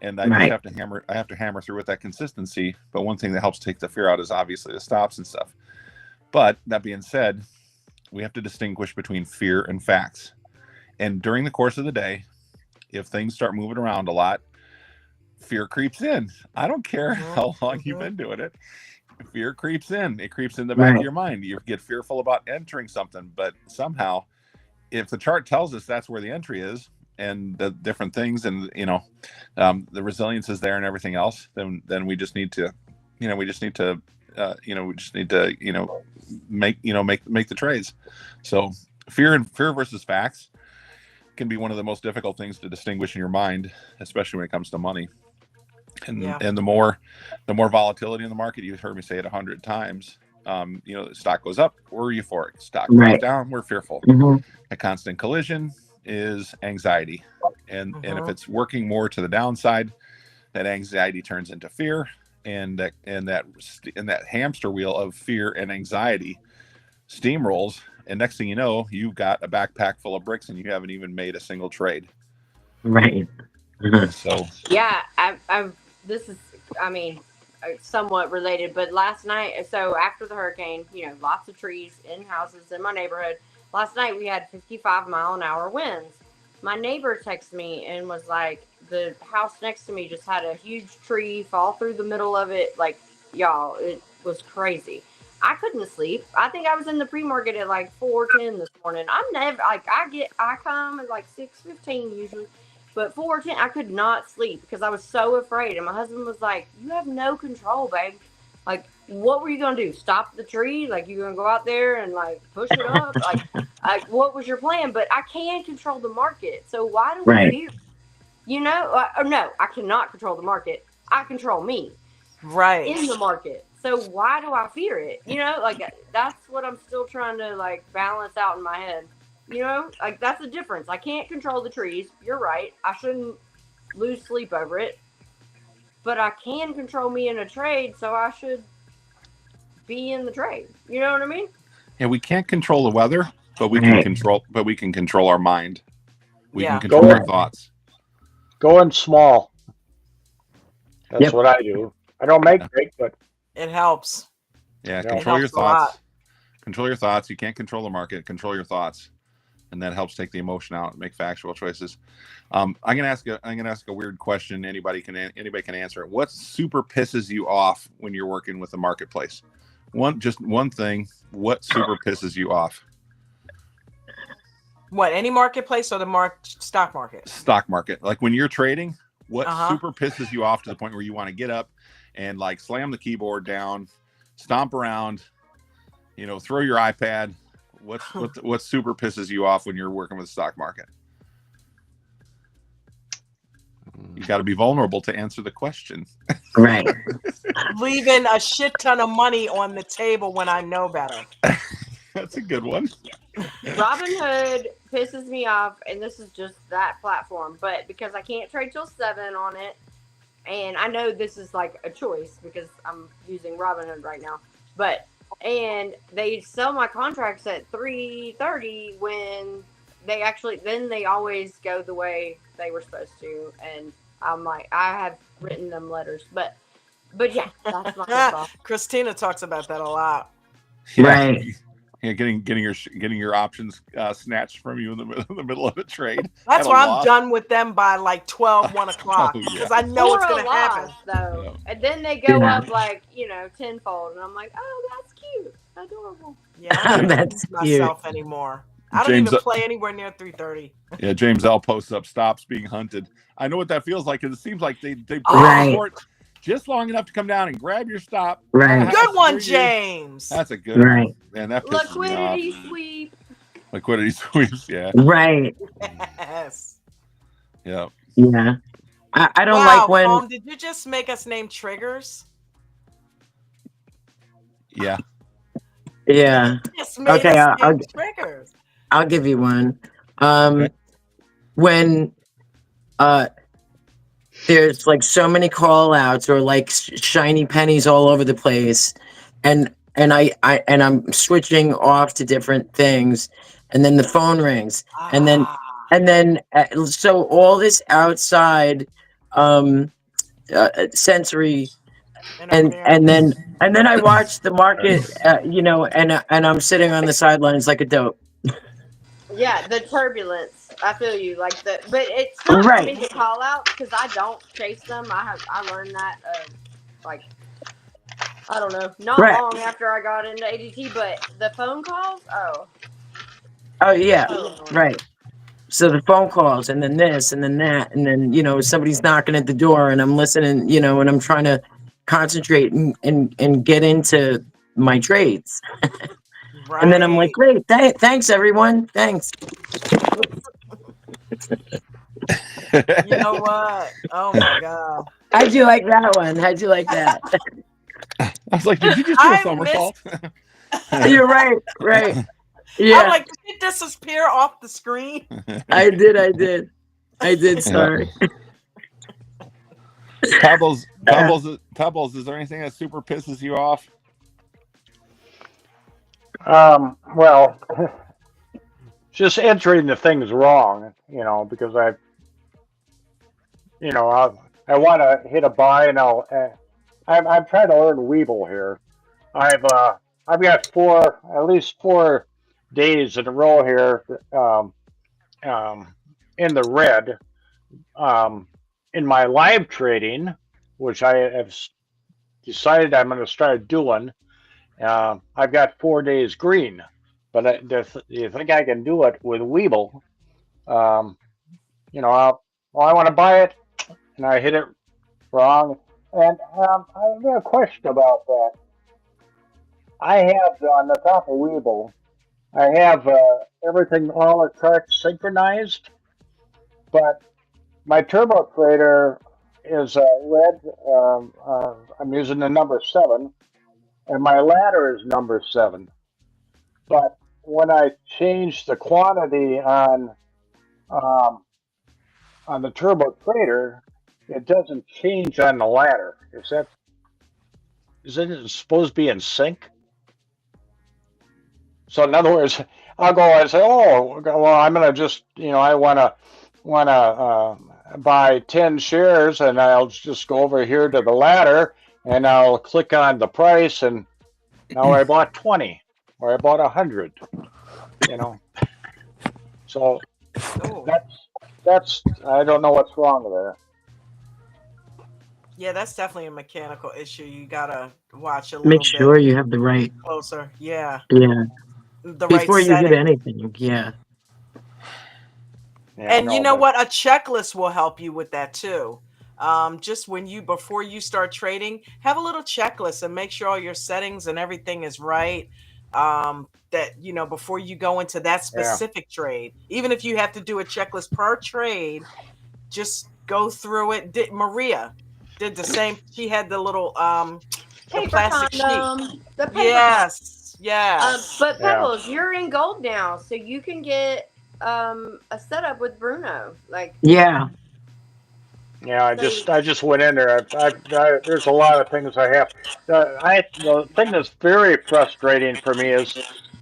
and I just have to hammer through with that consistency. But one thing that helps take the fear out is obviously the stops and stuff. But that being said, we have to distinguish between fear and facts. And during the course of the day, if things start moving around a lot, fear creeps in. I don't care how long you've been doing it. Fear creeps in. It creeps in the back of your mind. You get fearful about entering something, but somehow, if the chart tells us that's where the entry is and the different things, and the resilience is there and everything else, then we just need to, make the trades. So fear versus facts can be one of the most difficult things to distinguish in your mind, especially when it comes to money. And the more volatility in the market, you've heard me say it 100 times. The stock goes up, we're euphoric. Stock goes down, we're fearful. A constant collision is anxiety, and if it's working more to the downside, that anxiety turns into fear, and that hamster wheel of fear and anxiety steamrolls, and next thing you know, you've got a backpack full of bricks and you haven't even made a single trade. Right. So yeah, this is, somewhat related, but last night, so after the hurricane, lots of trees in houses in my neighborhood. Last night we had 55-mile-an-hour winds. My neighbor texted me and was like, the house next to me just had a huge tree fall through the middle of it. Like, y'all, it was crazy. I couldn't sleep. I think I was in the pre-market at like 4:10 this morning. I'm never like, I come at like 6:15 usually. But 4:10, I could not sleep because I was so afraid. And my husband was like, you have no control, babe. Like, what were you going to do? Stop the tree? Like, you going to go out there and, like, push it up? like, what was your plan? But I can control the market. So why do we fear? Or no, I cannot control the market. I control me. Right. In the market. So why do I fear it? That's what I'm still trying to, like, balance out in my head. That's the difference. I can't control the trees. You're right. I shouldn't lose sleep over it. But I can control me in a trade, so I should be in the trade. You know what I mean? Yeah, we can't control the weather, but we can control our mind. We can control our thoughts. Going small. That's what I do. I don't make big, but it helps. Yeah, control your thoughts. Control your thoughts. You can't control the market. Control your thoughts. And that helps take the emotion out and make factual choices. I'm gonna ask a weird question. Anybody can answer it. What super pisses you off when you're working with the marketplace? Just one thing. What super pisses you off? What, any marketplace or the stock market? Stock market. Like when you're trading, what super pisses you off to the point where you want to get up and like slam the keyboard down, stomp around, throw your iPad. What super pisses you off when you're working with the stock market? You got to be vulnerable to answer the question. Right. Leaving a shit ton of money on the table when I know better. That's a good one. Robinhood pisses me off, and this is just that platform, but because I can't trade till 7 on it, and I know this is like a choice because I'm using Robinhood right now, and they sell my contracts at 3:30 when they always go the way they were supposed to, and I'm like, I have written them letters, but yeah, that's my thought. Christina talks about that a lot. Yeah. Right. Yeah, getting your options snatched from you in the middle of a trade. That's why I'm done with them by like 12, 1 o'clock because I know it's going to happen. Though. Yeah. And then they go up like, tenfold. And I'm like, oh, that's cute. Adorable. Yeah, I don't that's myself anymore. I don't even play anywhere near 3:30. Yeah, James L posts up stops being hunted. I know what that feels like because it seems like they support just long enough to come down and grab your stop. Right. Good one, James. That's a good one. Man, that pisses Liquidity me off. sweep. Liquidity sweeps, yeah. Right. Yes. Yeah. Yeah. I don't like when. Did you just make us name triggers? Yeah. Yeah. Okay. Triggers. I'll give you one. When there's like so many call outs or like shiny pennies all over the place, and I'm switching off to different things, and then the phone rings, and then so all this outside sensory, And and then I watch the market, and I'm sitting on the sidelines like a dope. Yeah, the turbulence. I feel you. Like but it's not for me Right. to call out because I don't chase them. I learned that like I don't know, not Right. long after I got into ADT. But the phone calls, Oh yeah. so annoying. Right. So the phone calls, and then this, and then that, and then somebody's knocking at the door, and I'm listening, and I'm trying to concentrate and get into my trades, and then I'm like, right. great, thanks everyone, thanks. You know what? Oh my god. How'd you like that one? How'd you like that? I was like, did you just do a I somersault? You're right. Right. I'm Yeah, like, did it disappear off the screen? I did. Sorry. Pebbles, is there anything that super pisses you off? Well, just entering the things wrong, because I want to hit a buy, and I'm trying to learn Weeble here. I've got at least 4 days in a row here, in the red, in my live trading, which I have decided I'm going to start doing. I've got 4 days green, but you think I can do it with Weeble? I want to buy it, and I hit it wrong. And I have a question about that. I have on the top of Weeble, I have everything, all the charts synchronized, but my turbo trader is red. I'm using the number 7, and my ladder is number 7. But when I change the quantity um, on the turbo trader, it doesn't change on the ladder. Is it supposed to be in sync? So in other words, I'll go and say, oh, well, I'm going to just, I want to buy 10 shares, and I'll just go over here to the ladder, and I'll click on the price, and now I bought 20, or I bought 100, So Oh. that's I don't know what's wrong there. Yeah, that's definitely a mechanical issue. You gotta watch a little Make sure you have the right. closer. Yeah, Yeah. the Before right you hit setting. anything. Yeah. Yeah, And no, you know but- what? A checklist will help you with that too. Just before you start trading, have a little checklist and make sure all your settings and everything is right. Before you go into that specific trade, even if you have to do a checklist per trade, just go through it. Maria did the same. She had the little the Paper plastic sheet. condom, the paper Yes, yes. But Yeah. Pebbles, you're in gold now, so you can get a setup with Bruno. Like, Yeah. Yeah, I just went in there. There's a lot of things I have. The thing that's very frustrating for me is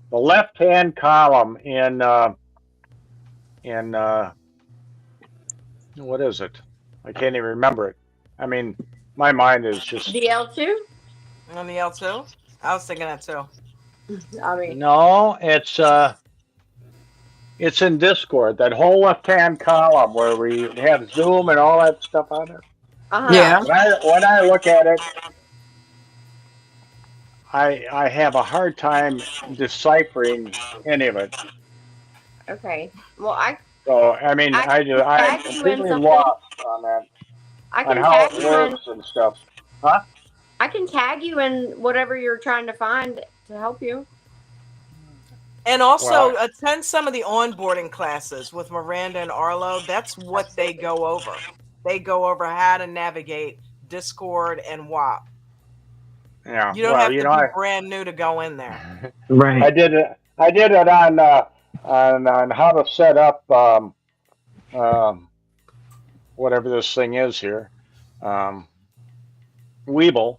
the left-hand column in what is it? I can't even remember it. I mean, my mind is just the L2. On the L2, I was thinking that too. I mean, no. It's in Discord. That whole left-hand column where we have Zoom and all that stuff on it. Yeah. When I look at it, I have a hard time deciphering any of it. Okay. Well, So I mean, I'm tag you in completely something. lost on that, I on can how tag it you in. works and stuff. Huh? I can tag you in whatever you're trying to find to help you. And also Well, attend some of the onboarding classes with Miranda and Arlo. That's what they go over. They go over how to navigate Discord and WAP. Yeah. You don't well, have to be brand new to go in there. Right. I did it. I did it on how to set up whatever this thing is here, Weeble,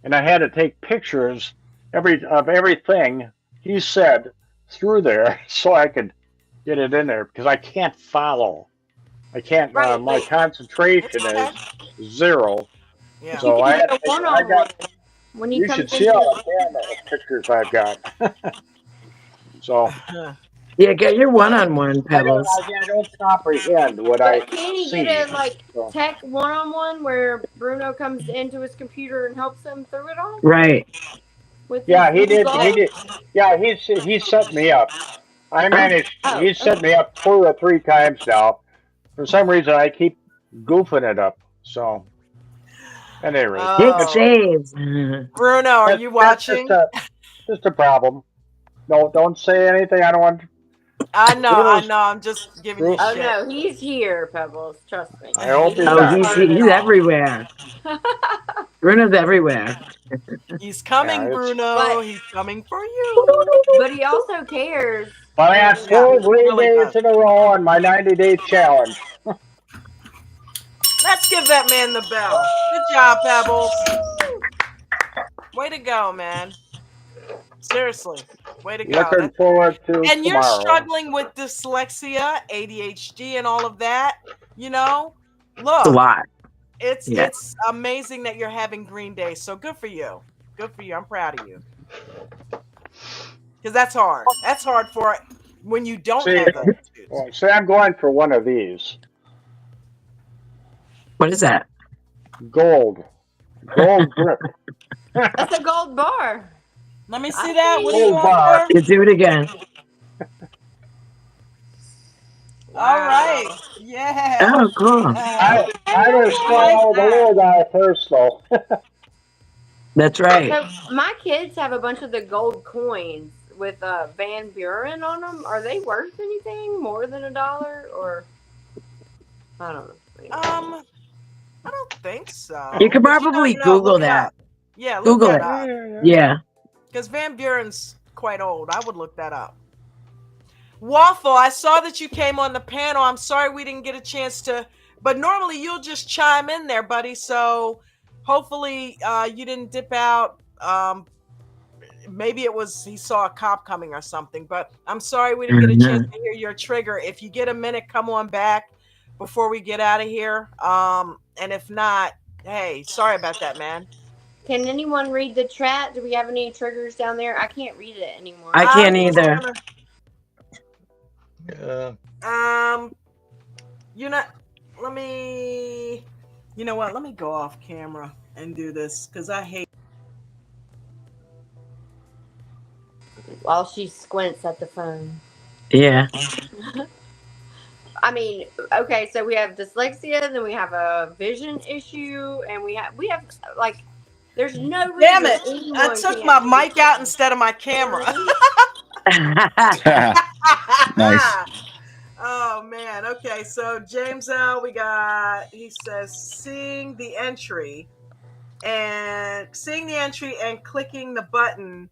and I had to take pictures of everything he said through there so I could get it in there because I can't follow. I can't. Right, My but concentration It's okay. is zero. Yeah. you So can I do had. a I one-on-one got. when he You should comes see into all his. the camera pictures I've got. So Yeah, get your one-on-one, I don't. Pebbles. I don't comprehend what I But can he get see. a like So tech one-on-one where Bruno comes into his computer and helps him through it all Right. with his yeah, he new did. He goal? did. Yeah, he set me up. I Oh, managed. Oh, He set okay. me up 2 or 3 times now. For some reason, I keep goofing it up. So, at any rate, it that's Oh, saves. Bruno, are that's you that's watching? just a problem. No, don't say anything. I don't want. I know, I Bruno's. know. I'm just giving you Oh shit. no, he's here, Pebbles. Trust me. I hope He he's Oh, ain't not. part of it he's all. everywhere. Bruno's everywhere. He's Yeah, coming, it's. Bruno. But He's coming for you. but he also cares. But I And had Yeah, 4 he green really days does. in a row on my 90-day challenge. Let's give that man the bell. Good job, Pebbles. Way to go, man. Seriously, way to go. Looking That's forward to and you're tomorrow. struggling with dyslexia, ADHD, and all of that. You know, It's a look, lot. it's Yeah. it's amazing that you're having green days. So good for you. Good for you. I'm proud of you. Because that's hard. That's hard for when you don't See, have those issues. well, say I'm going for one of these. What is that? Gold grip. that's a gold bar. Let me I see that. see. What are you Gold going bar. for? You do it again. All Wow. right. Yeah. Oh, cool. I was I like start with the that. little guy first, though. That's right. So my kids have a bunch of the gold coins with Van Buren on them. Are they worth anything more than $1 or I don't know. I don't think so. You could But you probably never know. Look Google it that. up. Yeah, look Google that it. up. Yeah. Because Van Buren's quite old. I would look that up. Waffle, I saw that you came on the panel. I'm sorry we didn't get a chance to, but normally you'll just chime in there, buddy. So hopefully you didn't dip out. Maybe it was he saw a cop coming or something, but I'm sorry we didn't get a chance Mhm. to hear your trigger. If you get a minute, come on back before we get out of here. And if not, hey, sorry about that, man. Can anyone read the chat? Do we have any triggers down there? I can't read it anymore. I I'm can't just either. gonna you know, let me you know what, let me go off camera and do this because I hate While she squints at the phone. Yeah. I mean, okay, so we have dyslexia, then we have a vision issue, and we have like there's no reason damn it, anyone I took can't my do mic this. out instead of my camera. Nice. Oh man, okay, so James L, he says seeing the entry and clicking the button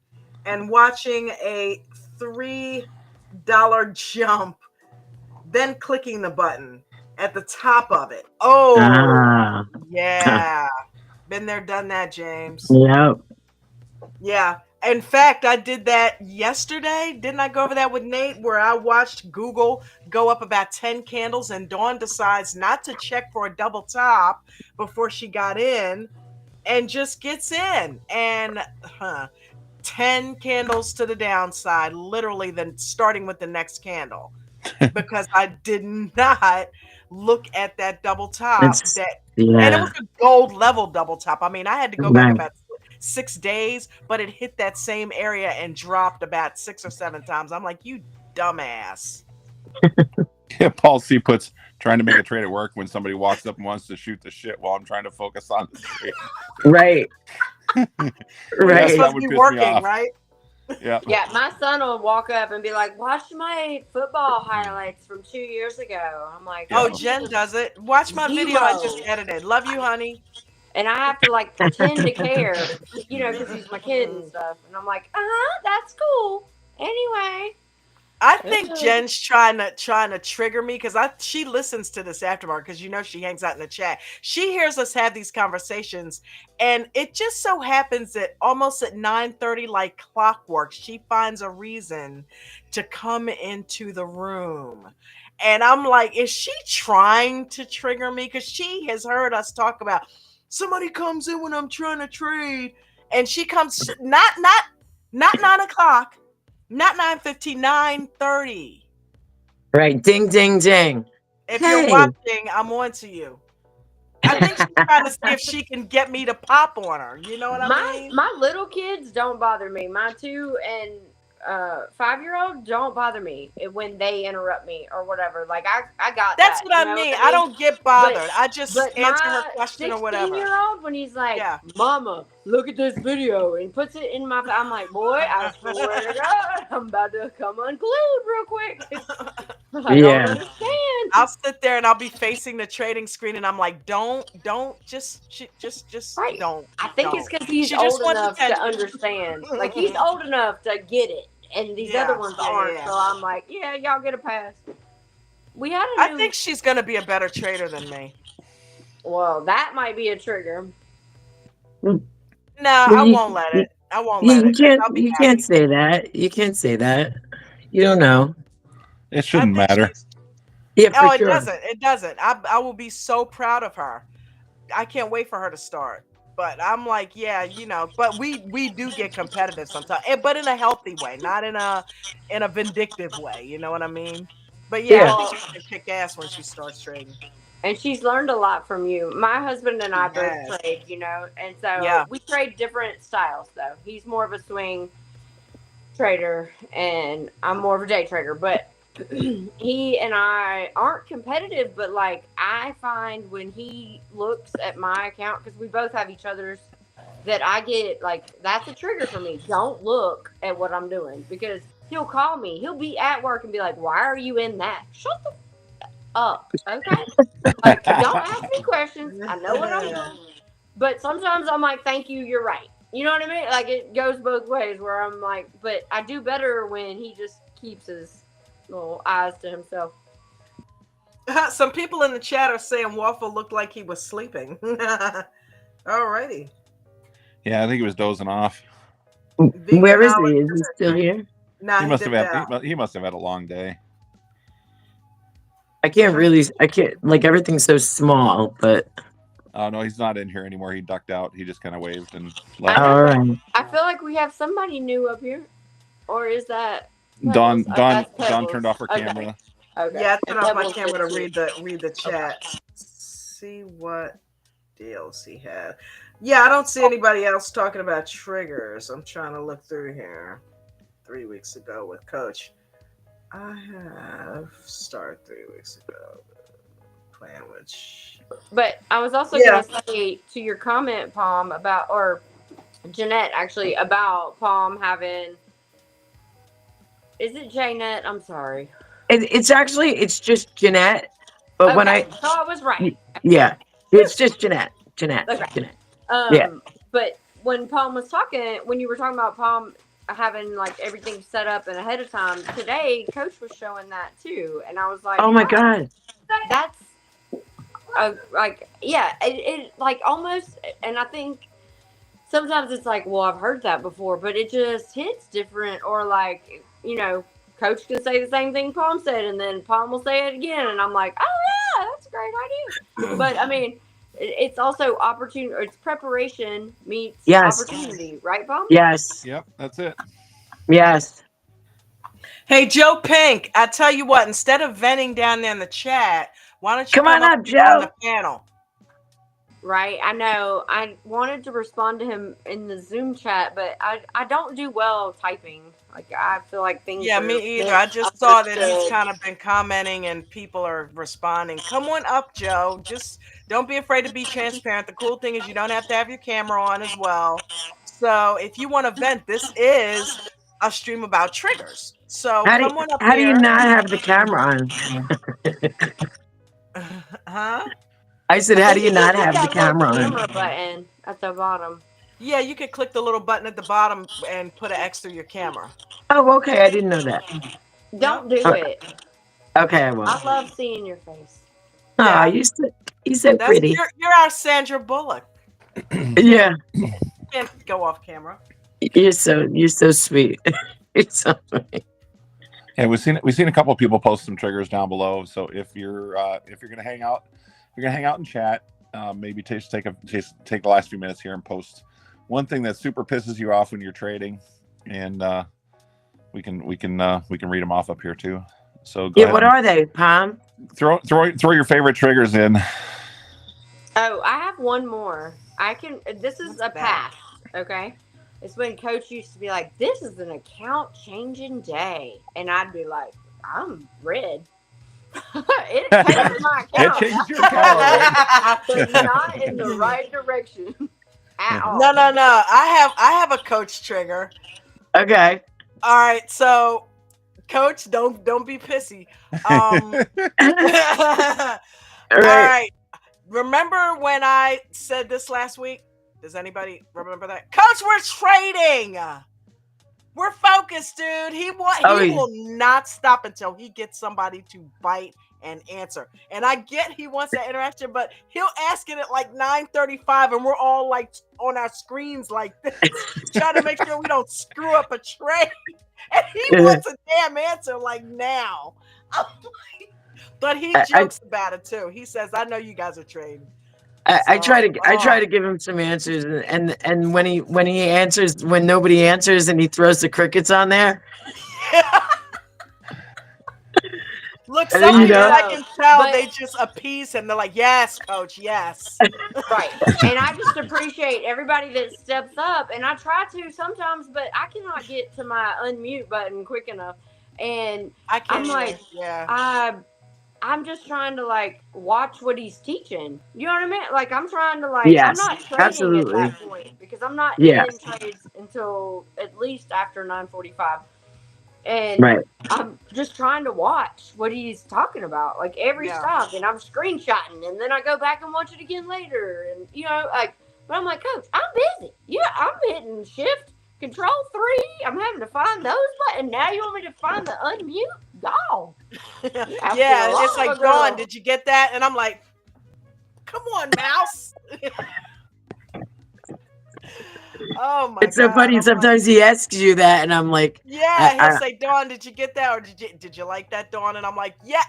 and watching a $3 jump, then clicking the button at the top of it. Oh, Ah. yeah. Been there, done that, James. Yep. Yeah. In fact, I did that yesterday. Didn't I go over that with Nate? Where I watched Google go up about 10 candles and Dawn decides not to check for a double top before she got in and just gets in. And 10 candles to the downside, literally, then starting with the next candle. Because I did not look at that double top. It's, And it yeah. was a gold level double top. I mean, I had to go back Right. about 6 days, but it hit that same area and dropped about 6 or 7 times. I'm like, you dumbass. Yeah, Paul C puts trying to make a trade at work when somebody walks up and wants to shoot the shit while I'm trying to focus on the trade. Right. You're Right. supposed to would be piss me working, off. right? Yeah. Yeah, my son will walk up and be like, "Watch my football highlights from 2 years ago." I'm like, Oh, Yeah. Jen does it. Watch my video I just edited. Love you, honey. and I have to like pretend to care, you know, because he's my kid and stuff. And I'm like, that's cool. Anyway, I think Jen's trying to trigger me because she listens to this aftermarket because she hangs out in the chat. She hears us have these conversations, and it just so happens that almost at 9:30, like clockwork, she finds a reason to come into the room. And I'm like, is she trying to trigger me? Because she has heard us talk about somebody comes in when I'm trying to trade, and she comes not 9 o'clock. Not 9:15, 9:30. Right. Ding, ding, ding. If you're Hey. watching, I'm on to you. I think she's trying to see if she can get me to pop on her. You know what I mean? My little kids don't bother me. My 2 and 5-year-old don't bother me when they interrupt me or whatever. Like I got That's that. what I mean. I don't get bothered. I just But answer her my question or whatever. 16-year-old, when he's like, Yeah. "Mama, look at this video," and puts it in my, I'm like, "Boy, I swear to God, I'm about to come unglued real quick." I don't understand. I'll sit there and I'll be facing the trading screen, and I'm like, don't, just Right. don't. I think it's because he's She just old wants enough to attention. understand. Like he's old enough to get it, and these other ones aren't. Yeah. So I'm like, yeah, y'all get a pass. We had I think she's gonna be a better trader than me. Well, that might be a trigger. No, I won't let it. I won't let it. You can't say that. You can't say that. You don't know. It shouldn't matter. Yeah, for it sure. doesn't. It doesn't. I will be so proud of her. I can't wait for her to start. But I'm like, yeah, but we do get competitive sometimes, but in a healthy way, not in a vindictive way. You know what I mean? But yeah, I think she's gonna kick ass when she starts trading. And she's learned a lot from you. My husband and I both trade, and so we trade different styles. Though he's more of a swing trader, and I'm more of a day trader. But he and I aren't competitive. But like I find when he looks at my account, because we both have each other's, that I get like that's a trigger for me. Don't look at what I'm doing, because he'll call me. He'll be at work and be like, "Why are you in that?" Shut the up, okay? Like, don't ask me questions. I know what I'm doing. But sometimes I'm like, thank you, you're right. You know what I mean? Like, it goes both ways where I'm like, but I do better when he just keeps his little eyes to himself. Some people in the chat are saying Waffle looked like he was sleeping. Alrighty. Yeah, I think he was dozing off. Where is he? Is he still here? Nah, he must have had a long day. I can't, like, everything's so small, but. Oh, no, he's not in here anymore. He ducked out. He just kind of waved and left. All right. I feel like we have somebody new up here. Or is that Dawn turned off her camera. Okay. Yeah, I turned off my camera to read the chat. See what deals he had. Yeah, I don't see anybody else talking about triggers. I'm trying to look through here. 3 weeks ago with Coach. I have started 3 weeks ago playing with. But I was also going to say to your comment, Palm, about, or Jeanette actually, about Palm having. Is it Janet? I'm sorry. It's just Jeanette. But when I was right. Yeah, it's just Jeanette. Jeanette. Okay. Jeanette. But when Palm was talking, when you were talking about Palm having like everything set up and ahead of time, today Coach was showing that too, and I was like, oh my God, that's it like almost. And I think sometimes it's like, well, I've heard that before, but it just hits different. Or like, Coach can say the same thing Palm said, and then Palm will say it again, and I'm like, oh yeah, that's a great idea. But I mean, it's also opportunity. It's preparation meets opportunity, right, Palm? Yes. Yep, that's it. Yes. Hey, Joe Pink, I tell you what, instead of venting down there in the chat, why don't you come on up, Joe, on the panel? Right, I know. I wanted to respond to him in the Zoom chat, but I don't do well typing. Like, I feel like things. Yeah, me either. I just saw that he's kind of been commenting and people are responding. Come on up, Joe. Just don't be afraid to be transparent. The cool thing is you don't have to have your camera on as well. So if you want to vent, this is a stream about triggers. So come on up How do you not have the camera on? Huh? I said, how do you not have the camera on? Camera button at the bottom. Yeah, you could click the little button at the bottom and put an X through your camera. Oh, okay. I didn't know that. Don't do Oh, it. okay, I won't. I love seeing your face. Oh, Yeah. you're so That's pretty. you're our Sandra Bullock. Yeah, Can't go off camera. you're so sweet. You're so sweet. Yeah, we've seen a couple of people post some triggers down below. So if you're gonna hang out, and chat. Maybe take the last few minutes here and post one thing that super pisses you off when you're trading, and we can read them off up here too. So go ahead. What are they, Pom? Throw your favorite triggers in. Oh, I have one more. This is a pass, okay? It's when Coach used to be like, "This is an account changing day," and I'd be like, "I'm red." It changed my It account, changes your account. but not in the right direction at all. No. I have a Coach trigger. Okay. All right, so Coach, don't be pissy. All right. Remember when I said this last week? Does anybody remember that? Coach, we're trading. We're focused, dude. He will not stop until he gets somebody to bite and answer. And I get he wants that interaction, but he'll ask it at like 9:35, and we're all like on our screens like this, trying to make sure we don't screw up a trade. And he wants a damn answer like now. But he jokes about it too. He says, "I know you guys are trading." I try to give him some answers, and when he answers, when nobody answers, and he throws the crickets on there. Look, some people I can tell they just appease him. They're like, "Yes, Coach, yes." Right. And I just appreciate everybody that steps up, and I try to sometimes, but I cannot get to my unmute button quick enough. And I'm like, I'm just trying to like watch what he's teaching. You know what I mean? Like I'm trying to I'm not trading at that point because I'm not in trades until at least after 9:45. And I'm just trying to watch what he's talking about, like every stop, and I'm screenshotting, and then I go back and watch it again later, and but I'm like, Coach, I'm busy. Yeah, I'm hitting Shift Control 3. I'm having to find those buttons. Now you want me to find the unmute? Go. Yeah, it's like, Dawn, did you get that? And I'm like, come on, mouse. Oh my! It's so funny. Sometimes he asks you that, and I'm like, "Yeah." He'll say, "Dawn, did you get that, or did you like that, Dawn?" And I'm like, "Yeah."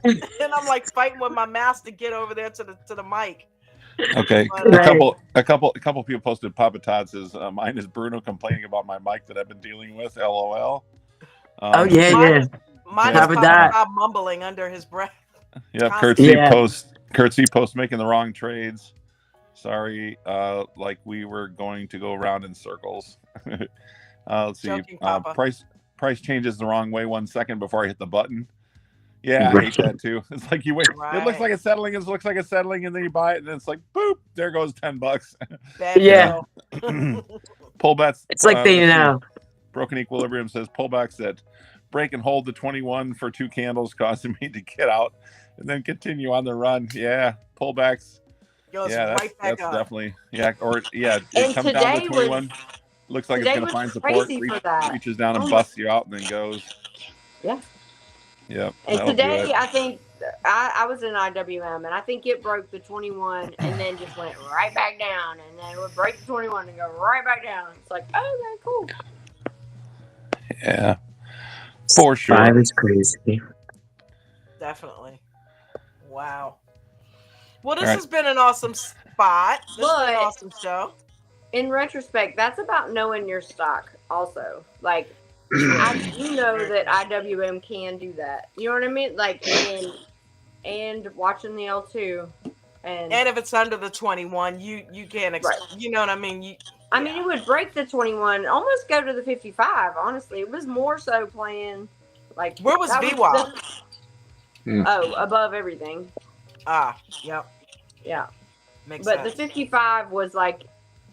And I'm like fighting with my mouse to get over there to the mic. Okay, But, a couple people posted. Papa Todd says, "Mine is Bruno complaining about my mic that I've been dealing with." LOL. Mine is Papa Todd mumbling under his breath. Yeah, Kurt C post making the wrong trades. Sorry, like we were going to go around in circles. Let's see. Price changes the wrong way 1 second before I hit the button. Yeah, I hate that too. It's like you wait. It looks like it's settling. It looks like it's settling, and then you buy it, and then it's like, boop, there goes $10. Yeah. Pullbacks. It's like they know. Broken Equilibrium says pullbacks that break and hold the 21 for 2 candles, causing me to get out and then continue on the run. Yeah, pullbacks. That's definitely it comes down to 21. Looks like it's going to find support, reaches down and busts you out, and then goes. Yeah. Yeah. And today, I think I was in IWM, and I think it broke the 21 and then just went right back down, and then it would break the 21 and go right back down. It's like, oh, okay, cool. Yeah. For sure. Five is crazy. Definitely. Wow. Well, this has been an awesome spot. This has been an awesome show. In retrospect, that's about knowing your stock also. Like, I do know that IWM can do that. You know what I mean? Like, and watching the L2. And if it's under the 21, you can't, you know what I mean? I mean, it would break the 21, almost go to the 55, honestly. It was more so playing, like... Where was VWAP? Above everything. Yep. Yeah. Makes sense. The 55 was like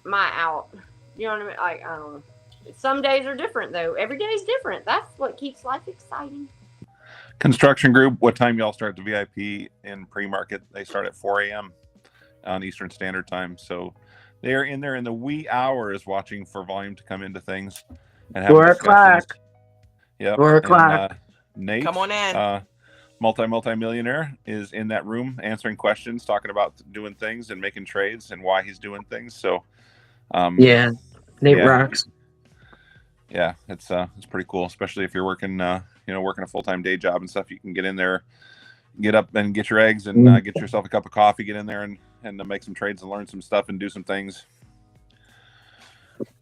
my out. You know what I mean? Like, I don't know. Some days are different, though. Every day is different. That's what keeps life exciting. Construction Group, what time y'all start the VIP in pre-market? They start at 4 a.m. on Eastern Standard Time. So they're in there in the wee hours watching for volume to come into things. And 4 o'clock. Yep. 4 o'clock. And Nate, Come on in. multi-millionaire, is in that room answering questions, talking about doing things and making trades and why he's doing things. So, Yeah, Nate yeah, rocks. yeah, it's pretty cool, especially if you're working, working a full-time day job and stuff. You can get in there, get up and get your eggs and get yourself a cup of coffee, get in there and make some trades and learn some stuff and do some things.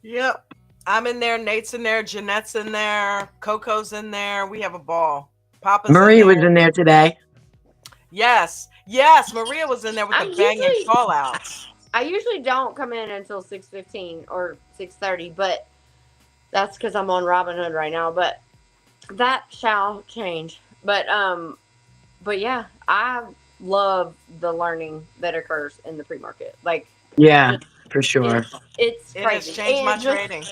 Yep. I'm in there. Nate's in there. Jeanette's in there. Coco's in there. We have a ball. Papa's Marie in there. was in there today. Yes. Maria was in there with the banging call outs. I usually don't come in until 6:15 or 6:30, but that's because I'm on Robinhood right now. But that shall change. But yeah, I love the learning that occurs in the pre-market. Like, Yeah, for sure. It's It crazy. has changed my just trading.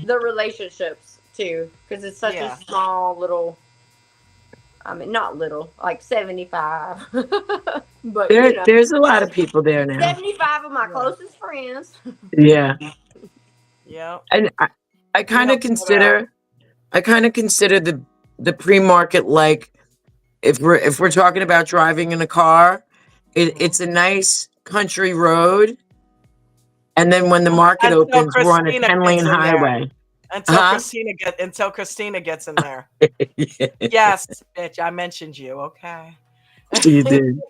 The relationships too, because it's such a small little. I mean, not little, like 75. But there's a lot of people there now. 75 of my closest friends. Yeah. Yeah. And I kind of consider the pre-market like if we're talking about driving in a car, it's a nice country road, and then when the market opens, we're on a 10-lane highway. Until Christina gets in there. Yes, bitch, I mentioned you. Okay. You did.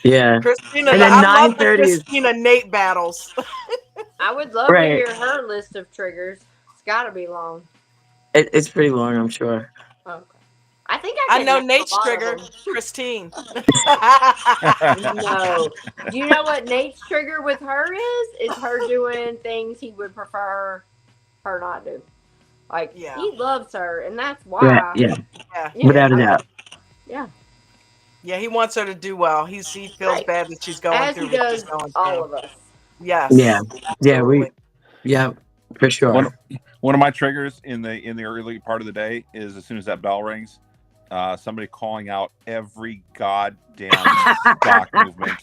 Yeah. Christina, and then I love the 9:30 Christina Nate battles. I would love to hear her list of triggers. It's got to be long. It's pretty long, I'm sure. Okay. I think I know Nate's trigger, Christine. No. Do you know what Nate's trigger with her is? Is her doing things he would prefer her not do. Like, he loves her, and that's why. Yeah. Without a doubt. Yeah. Yeah, he wants her to do well. He feels bad that she's going through what she's going through. All of us. Yes. Yeah. Absolutely. Yeah, for sure. One of my triggers in the early part of the day is as soon as that bell rings, somebody calling out every goddamn stock movement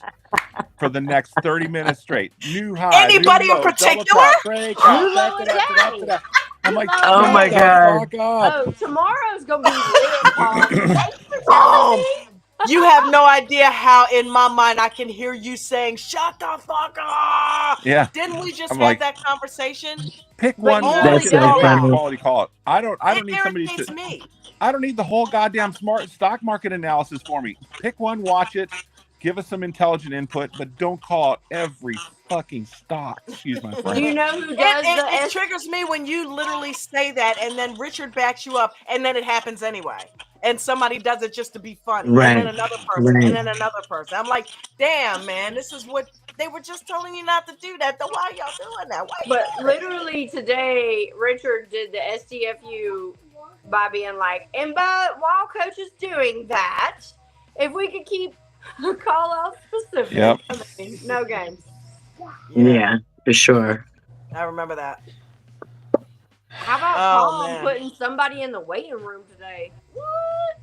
for the next 30 minutes straight. New high. Anybody new low, in particular? Top, break up, New low today. I'm like, oh my God. Oh, tomorrow's gonna be lit, Paul. Thanks for telling me. You have no idea how, in my mind, I can hear you saying, "Shut the fuck up." Yeah. Didn't we just have like, that conversation? Pick one That's so funny. quality call. I don't need somebody irritates to. me. I don't need the whole goddamn smart stock market analysis for me. Pick one, watch it, give us some intelligent input, but don't call out every fucking stock. Excuse my French. Do you know who does It triggers me when you literally say that, and then Richard backs you up, and then it happens anyway. And somebody does it just to be funny. Right. And then another person, and then another person. I'm like, damn, man, this is what they were just telling you not to do that. Then why are y'all doing that? But literally today, Richard did the STFU by being like, and but while coach is doing that, if we could keep call out specific, I mean, no games. Yeah, for sure. I remember that. How about Paul putting somebody in the waiting room today? What?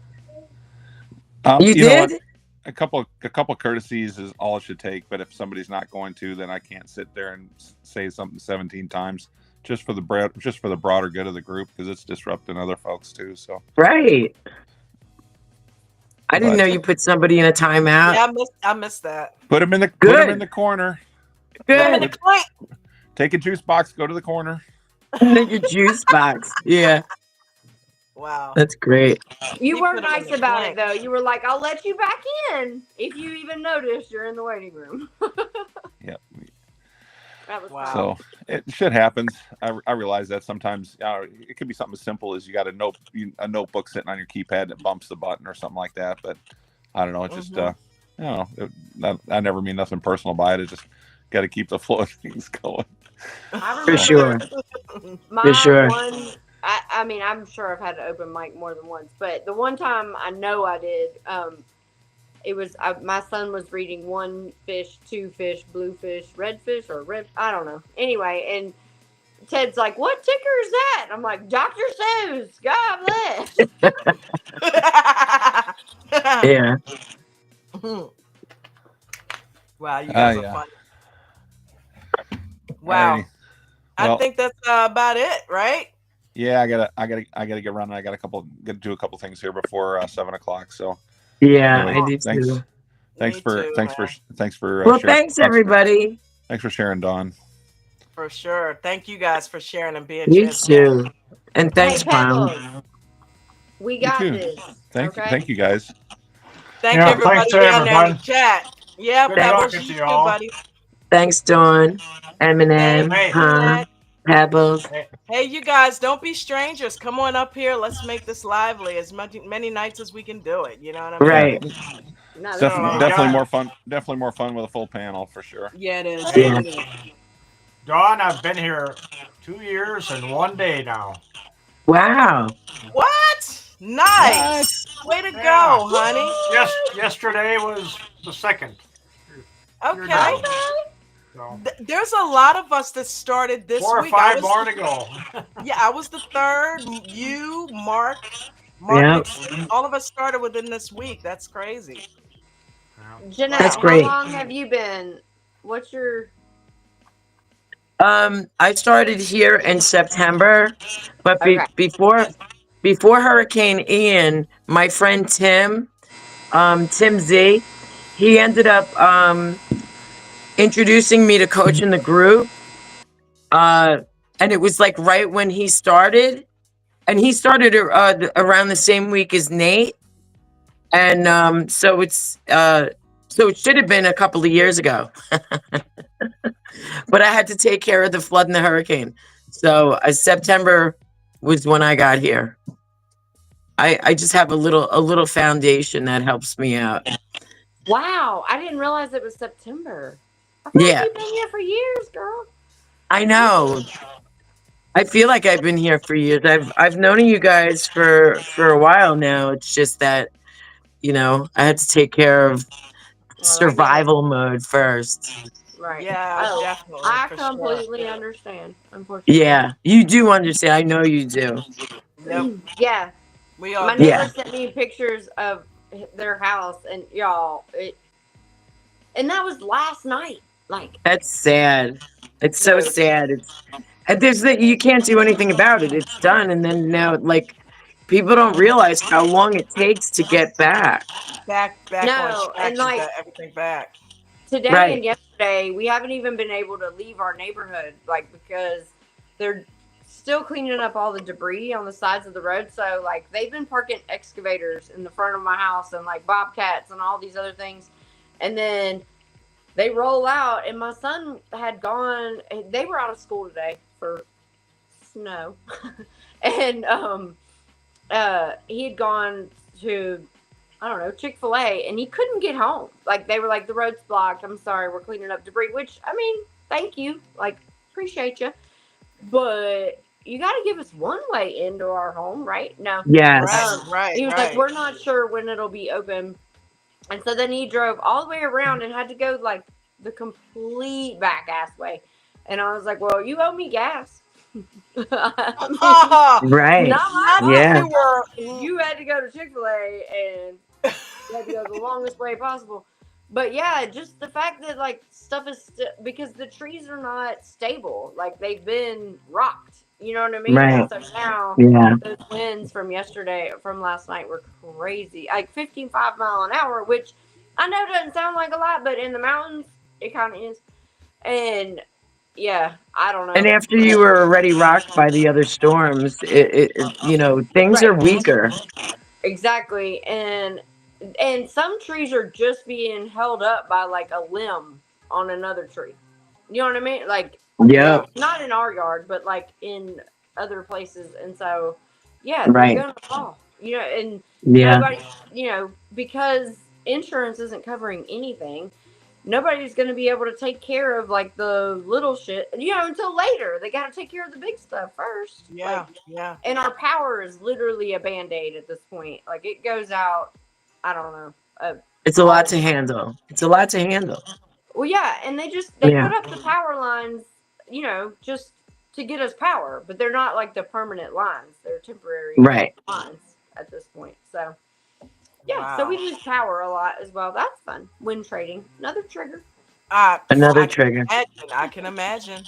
You did? A couple courtesies is all it should take, but if somebody's not going to, then I can't sit there and say something 17 times just for the broader good of the group, because it's disrupting other folks too. So right. I didn't know you put somebody in a timeout. Yeah, I missed that. Put them in the corner. Good. Take a juice box, go to the corner. Take a juice box. Yeah. Wow. That's great. You were nice about it though. You were like, I'll let you back in if you even notice you're in the waiting room. Yep. That was So shit happens. I realize that sometimes it could be something as simple as you got a notebook sitting on your keypad that bumps the button or something like that. But I don't know. It's just I don't know. I never mean nothing personal by it. It's just got to keep the flow of things going. For sure. For sure. I mean, I'm sure I've had to open mic more than once, but the one time I know I did, it was my son was reading one fish, two fish, blue fish, red fish, or red, I don't know. Anyway, and Ted's like, "What ticker is that?" And I'm like, "Dr. Seuss, God bless." Yeah. Wow, you guys are funny. Wow. I think that's about it, right? Yeah, I gotta get running. I got to do a couple things here before 7 o'clock. So Yeah, anyway, I do thanks, too. Me too, man. thanks for Well, sharing. thanks everybody. Thanks for sharing, Dawn. For sure. Thank you guys for sharing and being You transparent. too. And Hey, thanks, Pam. Pebbles, we You got too. this. Okay. Thank you guys. Thank Yeah, thanks everybody to down there in the everybody. chat. Yeah, Good Pebbles, talking you to too, y'all. buddy. Thanks, Dawn, Eminem, Thanks, Hey, Pam, Jeanette. Pebbles. hey, Hey, you guys, don't be strangers. Come on up here. Let's make this lively as many nights as we can do it. You know what I mean? Yeah, Right. No, it's this is So, hey, definitely awesome. John. more fun. Definitely more fun with a full panel for sure. yeah, it is. Hey, Yeah. It is. Dawn, I've been here 2 years and 1 day now. Wow. What? Nice. Way to Yeah. go, honey. Yesterday was the second. You're Okay. done. Okay. So There's a lot of us that started this 4 or week. I 5 was more to go. yeah, I was the third. You, Mark, Yeah. all of us started within this week. That's crazy. Jeanette, That's Wow. how great. long have you been? What's your? I started here in September, but Okay. before Hurricane Ian, my friend Tim, Tim Z, he ended up introducing me to coach in the group. And it was like right when he started, and he started around the same week as Nate, and so it should have been a couple of years ago, but I had to take care of the flood and the hurricane. So September was when I got here. I just have a little foundation that helps me out. Wow, I didn't realize it was September. I feel like Yeah, you've been here for years, girl. I know. I feel like I've been here for years. I've known you guys for a while now. It's just that, I had to take care of Well, I get it. survival mode first. Right. Yeah, Oh, definitely, I for sure. completely understand. Unfortunately. Yeah, you do understand. I know you do. Yep, Yeah. we all My do. neighbor Yeah, sent me pictures of their house, and y'all, and that was last night. Like, that's sad. It's so no, sad. And there's that you can't do anything about it. It's done, and then now, like, people don't realize how long it takes to get back. Back on no, track and and like got everything back. today and Right. yesterday, we haven't even been able to leave our neighborhood, like because they're still cleaning up all the debris on the sides of the road. So, like, they've been parking excavators in the front of my house and like bobcats and all these other things, and then they roll out. And my son had gone; they were out of school today for snow, and he had gone to, I don't know, Chick-fil-A, and he couldn't get home. Like, they were like, the road's blocked. I'm sorry, we're cleaning up debris. Which, I mean, thank you. Like, appreciate you. But you got to give us one way into our home, right? No. Right, Yes. right, He was like, right. we're not sure when it'll be open. And so then he drove all the way around and had to go, like, the complete back ass way. And I was like, well, you owe me gas. I mean, Right. not my Not that Yeah. fault. you were. You had to go to Chick-fil-A and you had to go the longest way possible. But yeah, just the fact that like stuff is because the trees are not stable. Like, they've been rocked. You know what I mean? Right. And so now Yeah. those winds from last night were crazy. Like 55 mile an hour, which I know doesn't sound like a lot, but in the mountains it kind of is. And yeah, I don't And know. after you were already rocked by the other storms, things are Right. weaker. Exactly. And some trees are just being held up by like a limb on another tree. You know what I mean? Like, Yep. not in our yard, but like in other places. And so, yeah, they're Right. gonna fall. And Yeah. nobody, because insurance isn't covering anything. Nobody's going to be able to take care of like the little shit, until later. They got to take care of the big stuff first. Yeah, Like, yeah. and our power is literally a band-aid at this point. Like, it goes out, I don't know. It's a lot to handle. It's a lot to handle. Well, yeah, and they Yeah. put up the power lines, just to get us power, but they're not like the permanent lines. They're temporary Right. lines at this point. So, yeah, so we Wow. lose power a lot as well. That's fun. Wind trading, another trigger. Another I can trigger. imagine. I can imagine.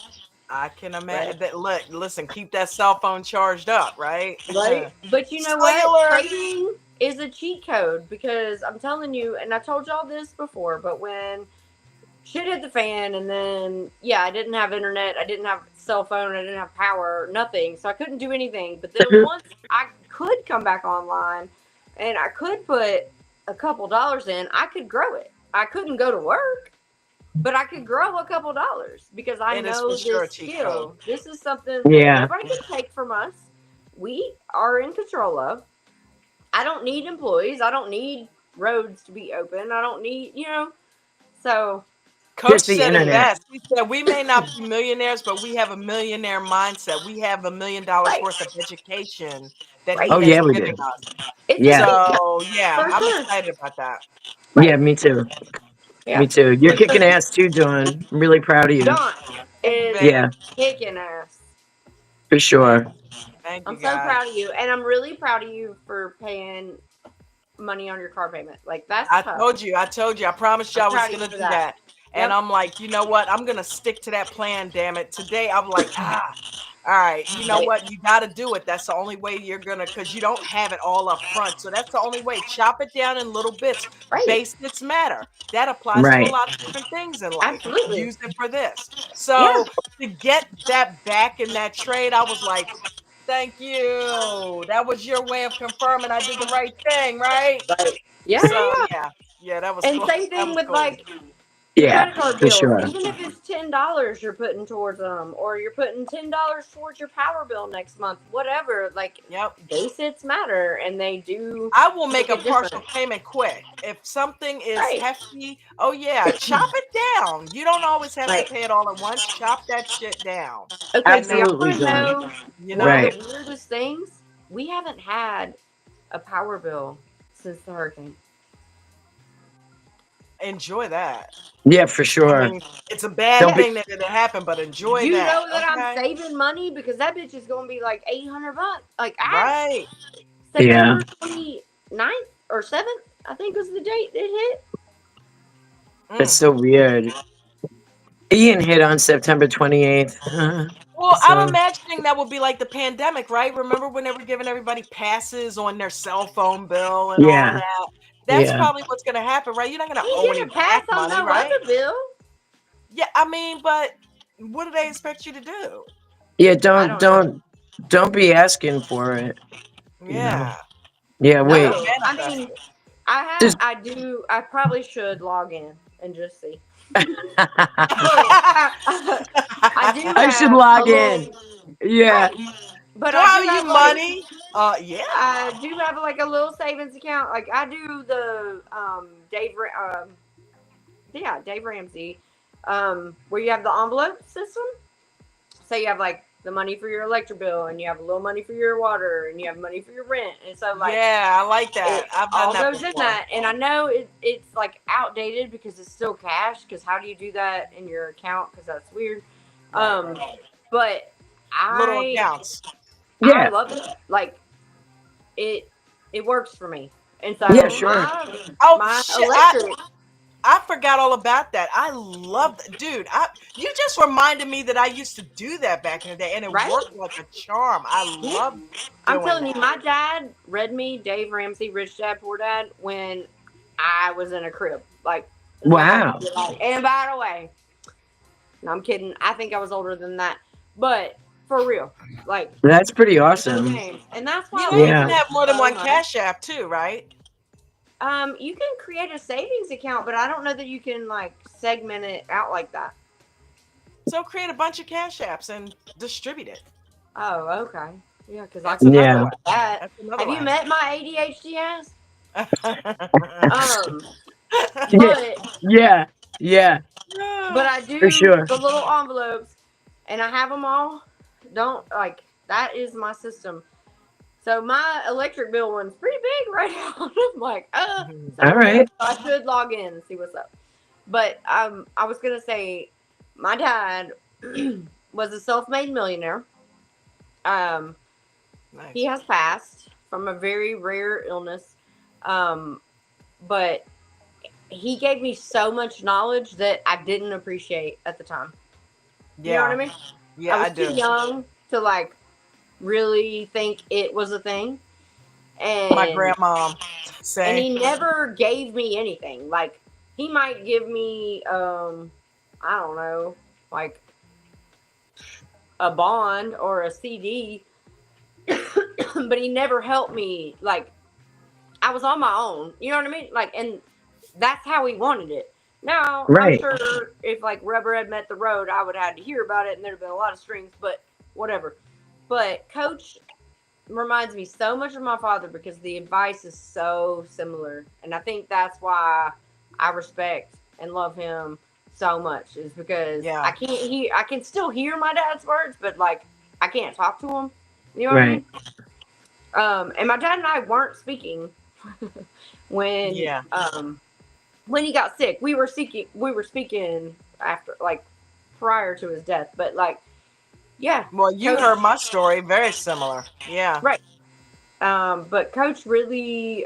I can imagine that. Look, listen, keep that cell phone charged up, right? Right. But you know Cellular. what? Trading is a cheat code because I'm telling you, and I told y'all this before, but when shit hit the fan and then I didn't have internet, I didn't have cell phone, I didn't have power, nothing, so I couldn't do anything. But then once I could come back online and I could put a couple dollars in, I could grow it. I couldn't go to work, but I could grow a couple dollars because I It is know for sure a this cheat skill. code. This is something that Yeah. nobody can take from us. We are in control of. I don't need employees. I don't need roads to be open. I don't need, so Coach Just the said it internet. best. He said, we may not be millionaires, but we have a millionaire mindset. We have $1 million Right. worth of education that Right. he Oh, has yeah, we given do. us. it's Yeah. a cheat code So, yeah, for I'm sure. excited about that. Right. Yeah, me too. Yeah. Me too. You're For kicking sure. ass too, Dawn. I'm really proud of you. Don is Thank, Yeah, kicking ass. for sure. thank you, I'm so guys. proud of you, and I'm really proud of you for paying money on your car payment. Like that's I tough. told you. I promised you I'm I was proud of going you to for do that. that. And Yep. I'm like, you know what? I'm going to stick to that plan, damn it. Today, I'm like, all right, you know Right. what? You got to do it. That's the only way you're going to, because you don't have it all up front. So that's the only way. Chop it down in little bits. Right. Basics matter. That applies to a Right. lot of different things in life. Absolutely. Use it for this. Yeah. So to get that back in that trade, I was like, thank you. That was your way of confirming I did the right thing, right? Right. Yeah. So yeah, that was And cool. same That thing was with cool. like Yeah, credit card for bills. sure. Even if it's $10 you're putting towards them, or you're putting $10 towards your power bill next month, whatever. Like Yep. basics matter, and they do. I will make a Make a partial difference. payment quick. If something is Right. hefty, oh yeah, chop it down. You don't always have Right. to pay it all at once. Chop that shit down. Okay, And so y'all Absolutely, want to Dawn. know you one know, Right. of the weirdest things? We haven't had a power bill since the hurricane. enjoy that. Yeah, for I sure. mean, it's a bad Don't be. thing that it happened, but enjoy You that. know that I'm Okay. saving money because that bitch is going to be like $800. Like Right. Yeah. September 29th or 7th, I think was the date it hit. That's so weird. Ian hit on September 28th. Well, So, I'm imagining that would be like the pandemic, right? Remember when they were giving everybody passes on their cell phone bill and all yeah. that? That's Yeah. probably what's going to happen, right? You're not going to You owe get any a pass back on money, no right? other bill. Yeah, I mean, but what do they expect you to do? Yeah, I don't don't don't be asking for it. You know. Yeah. Yeah, know. wait. No, I Manifest mean, it. Just I probably should log in and just see. I I do should have log a in. little, Yeah. right, but Do I I owe do you have like, money? Yeah. I do have like a little savings account. Like I do the Dave Ramsey, where you have the envelope system. So you have like the money for your electric bill, and you have a little money for your water, and you have money for your rent, and so like Yeah, I like that. it I've done all that goes in before. that. And I know it's like outdated because it's still cash. Because how do you do that in your account? Because that's weird. But Little I accounts. I Yeah. love it. Like it works for me. And so Yeah, sure. Oh, my shit. electric. I forgot all about that. I love that. Dude, you just reminded me that I used to do that back in the day, and it Right? worked like a charm. I love I'm doing telling that. you, my dad read me Dave Ramsey, Rich Dad Poor Dad when I was in a crib. Like Wow. And by the way, no, I'm kidding. I think I was older than that, but for real, like That's pretty no awesome. games. And that's why You I know, you love can Yeah. have more than so one much. Cash App too, right? You can create a savings account, but I don't know that you can like segment it out like that. So create a bunch of Cash Apps and distribute it. Oh, okay. Yeah, because I That's could another Yeah. way. that. That's another Have you way. met my ADHD ass? Yeah. But Yeah. Yeah. I do For sure. the little envelopes, and I have them all. Don't like that is my system. So my electric bill one's pretty big right now. I'm like, so All right. I should log in and see what's up. But I was gonna say, my dad was a self-made millionaire. Nice. He has passed from a very rare illness, but he gave me so much knowledge that I didn't appreciate at the time. You know what I mean? Yeah, I I was too do. young to like really think it was a thing. My And grandma, same. he never gave me anything. Like he might give me I don't know, like a bond or a CD, but he never helped me. Like I was on my own. You know what I mean? Like, and that's how he wanted it. Now, I'm Right. sure if like rubber had met the road, I would have had to hear about it and there'd have been a lot of strings, but whatever. But Coach reminds me so much of my father because the advice is so similar. And I think that's why I respect and love him so much, is because Yeah. I can still hear my dad's words, but like I can't talk to him. You know what I Right. mean? And my dad and I weren't speaking when Yeah. when he got sick. We were speaking after, like, prior to his death, but like, yeah. Well, you Coach, heard my story. Very similar. Yeah. right. But Coach really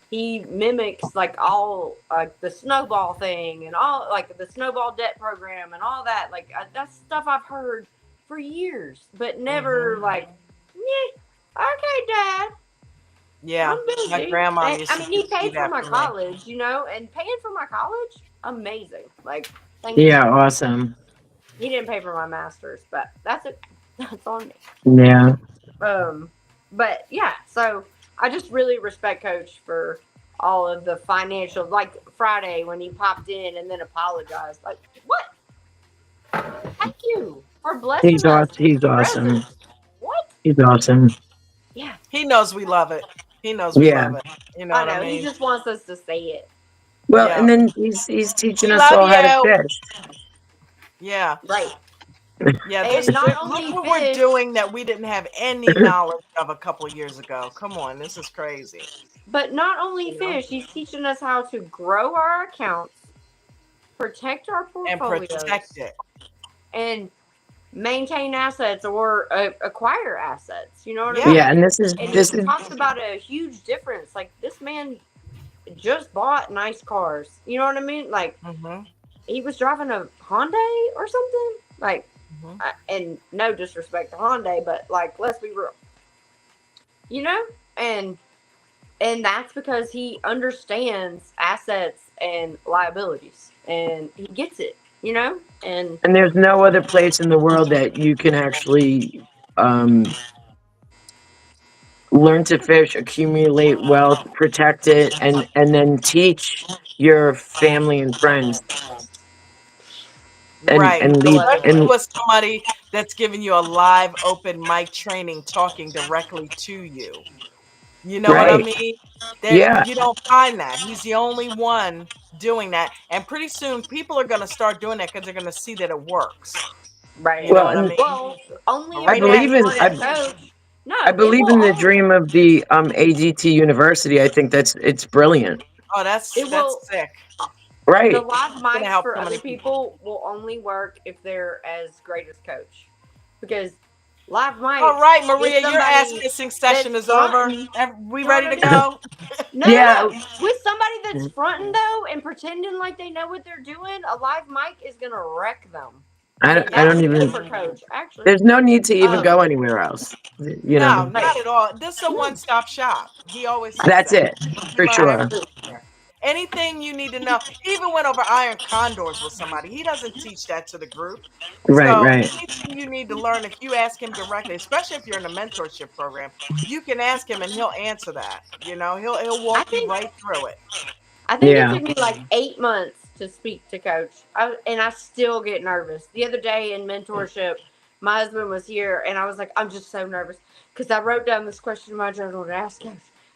he mimics like all like the snowball thing and all like the snowball debt program and all that. Like that's stuff I've heard for years, but never like, yeah, okay, Dad. Yeah. I'm busy. My grandma And, used I to mean, he do paid for that my for me. college, you know, and paying for my college, amazing. Like, thank Yeah, you. awesome. He didn't pay for my master's, but that's it. That's on me. Yeah. But yeah, so I just really respect Coach for all of the financial, like Friday when he popped in and then apologized. Like, what? Thank you for blessing He's us awesome. He's with awesome. presents. What? He's awesome. Yeah, He knows we love it. He knows we Yeah. love it. You know I what know. I He mean? just wants us to say it. Well, Yeah. and then he's teaching We us love all how to you. fish. Yeah. Right. Yeah. And not Look only what we're fish, doing that we didn't have any knowledge of a couple years ago. Come on. This is crazy. but not only You know? fish, he's teaching us how to grow our accounts, protect our And portfolios, protect it. and maintain assets or acquire assets. You know what I Yeah. mean? Yeah, and this is And this he is talks about a huge difference. Like this man just bought nice cars. You know what I mean? Like Mm-hmm. he was driving a Hyundai or something. Like, Mm-hmm. and no disrespect to Hyundai, but like let's be real. You know, and that's because he understands assets and liabilities, and he gets it. You know, and and there's no other place in the world that you can actually learn to fish, accumulate wealth, protect it, and then teach your family and friends Right. and leave Especially and with somebody that's giving you a live open mic training talking directly to you. You know what I right. mean? Yeah. You don't find that. He's the only one doing that. And pretty soon people are gonna start doing that because they're gonna see that it works. right. You know Well, what I and mean? Well, only But if I right we're now believe he's in smart I as Coach. No, I it believe will in the only dream of the AGT University. I think it's brilliant. oh it that's will sick. the Right. live Gonna mics help for so many other people will only work if they're as great as Coach, because live mics All right, with Maria, your ass somebody kissing session that's is over. fronting. We You know ready what I to mean? go? Yeah. No. With somebody that's fronting though and pretending like they know what they're doing, a live mic is gonna wreck them. I And don't that's good even for Coach, actually. there's no need to even Um, go anywhere else. You No, know. not at all. This is a one-stop shop. He always says That's that. it. You For learn sure. everything there. Anything you need to know. He even went over iron condors with somebody. He doesn't teach that to the group. Right, So right. anything you need to learn, if you ask him directly, especially if you're in a mentorship program, you can ask him and he'll answer that. You know, he'll I walk you think right through it. it Yeah. took me like 8 months to speak to Coach, and I still get nervous. The other day in mentorship, my husband was here, and I was like, I'm just so nervous because I wrote down this question in my journal to ask Coach.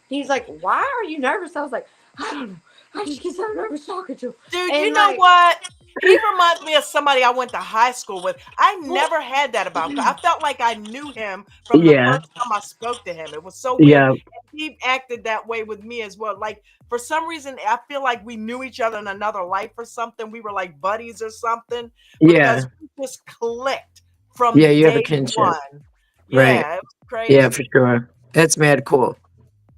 He's like, "Why are you nervous?" I was like, "I don't know. I just get so nervous talking to him." Dude, you And know like, what? He reminds me of somebody I went to high school with. I well, never had that about. I felt like I knew him from the Yeah. first time I spoke to him. It was so weird. Yeah. And he acted that way with me as well. Like for some reason, I feel like we knew each other in another life or something. We were like buddies or something Yeah. because we just clicked from Yeah, you have a day kinship. one. Right. Yeah, it was Yeah, for crazy. sure. That's mad cool.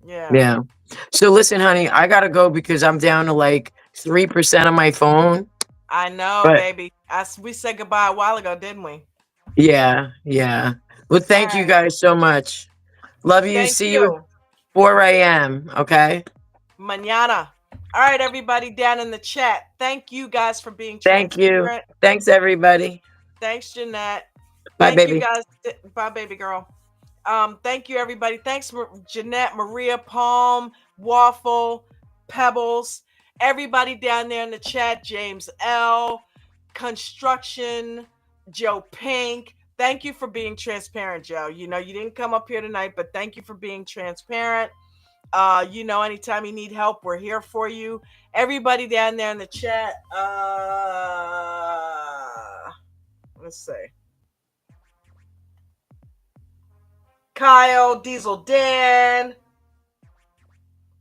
Yeah. Yeah. So listen, honey, I gotta go because I'm down to like 3% on my phone. I know, But baby. We said goodbye a while ago, didn't we? yeah, yeah. Well, thank you Alright. guys so much. Love you. Thank See you at you. 4 a.m. Okay. Mañana. All right, everybody down in the chat. Thank you guys for being Thank you. transparent. Thanks, everybody. Thanks, Jeanette. Bye, Thank you baby. guys. Bye, baby girl. Thank you, everybody. Thanks, Jeanette, Maria, Palm, Waffle, Pebbles, everybody down there in the chat. James L, Construction, Joe Pink. Thank you for being transparent, Joe. You know, you didn't come up here tonight, but thank you for being transparent. You know, anytime you need help, we're here for you. Everybody down there in the chat. Let's see. Kyle, Diesel Dan,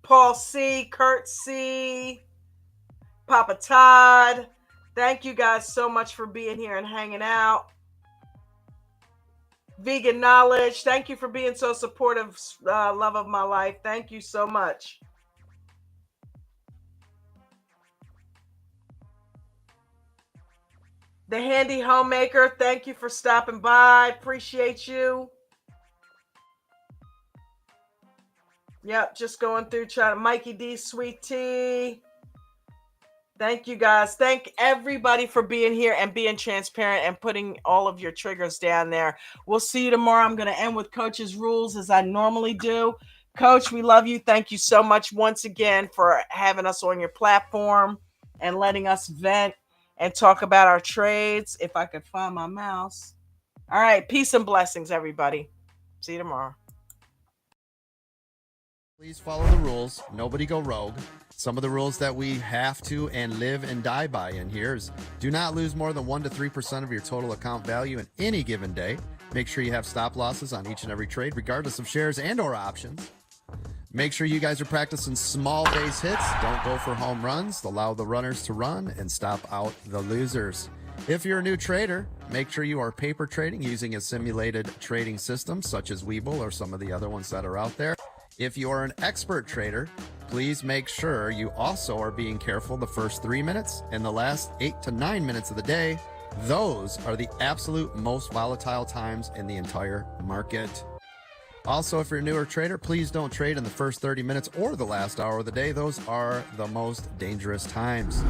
Paul C, Kurt C, Papa Todd. Thank you guys so much for being here and hanging out. Vegan Knowledge, thank you for being so supportive, love of my life. Thank you so much. The Handy Homemaker, thank you for stopping by. Appreciate you. Yep, just going through trying. Mikey D, Sweet Tea. Thank you guys. Thank everybody for being here and being transparent and putting all of your triggers down there. We'll see you tomorrow. I'm going to end with Coach's rules as I normally do. Coach, we love you. Thank you so much once again for having us on your platform and letting us vent and talk about our trades. If I could find my mouse. All right. Peace and blessings, everybody. See you tomorrow. Please follow the rules. Nobody go rogue. Some of the rules that we have to and live and die by in here is do not lose more than 1 to 3% of your total account value in any given day. Make sure you have stop losses on each and every trade, regardless of shares and or options. Make sure you guys are practicing small base hits. Don't go for home runs. Allow the runners to run and stop out the losers. If you're a new trader, make sure you are paper trading using a simulated trading system such as Webull or some of the other ones that are out there. If you are an expert trader, please make sure you also are being careful the first 3 minutes and the last 8 to 9 minutes of the day. Those are the absolute most volatile times in the entire market. Also, if you're a newer trader, please don't trade in the first 30 minutes or the last hour of the day. Those are the most dangerous times.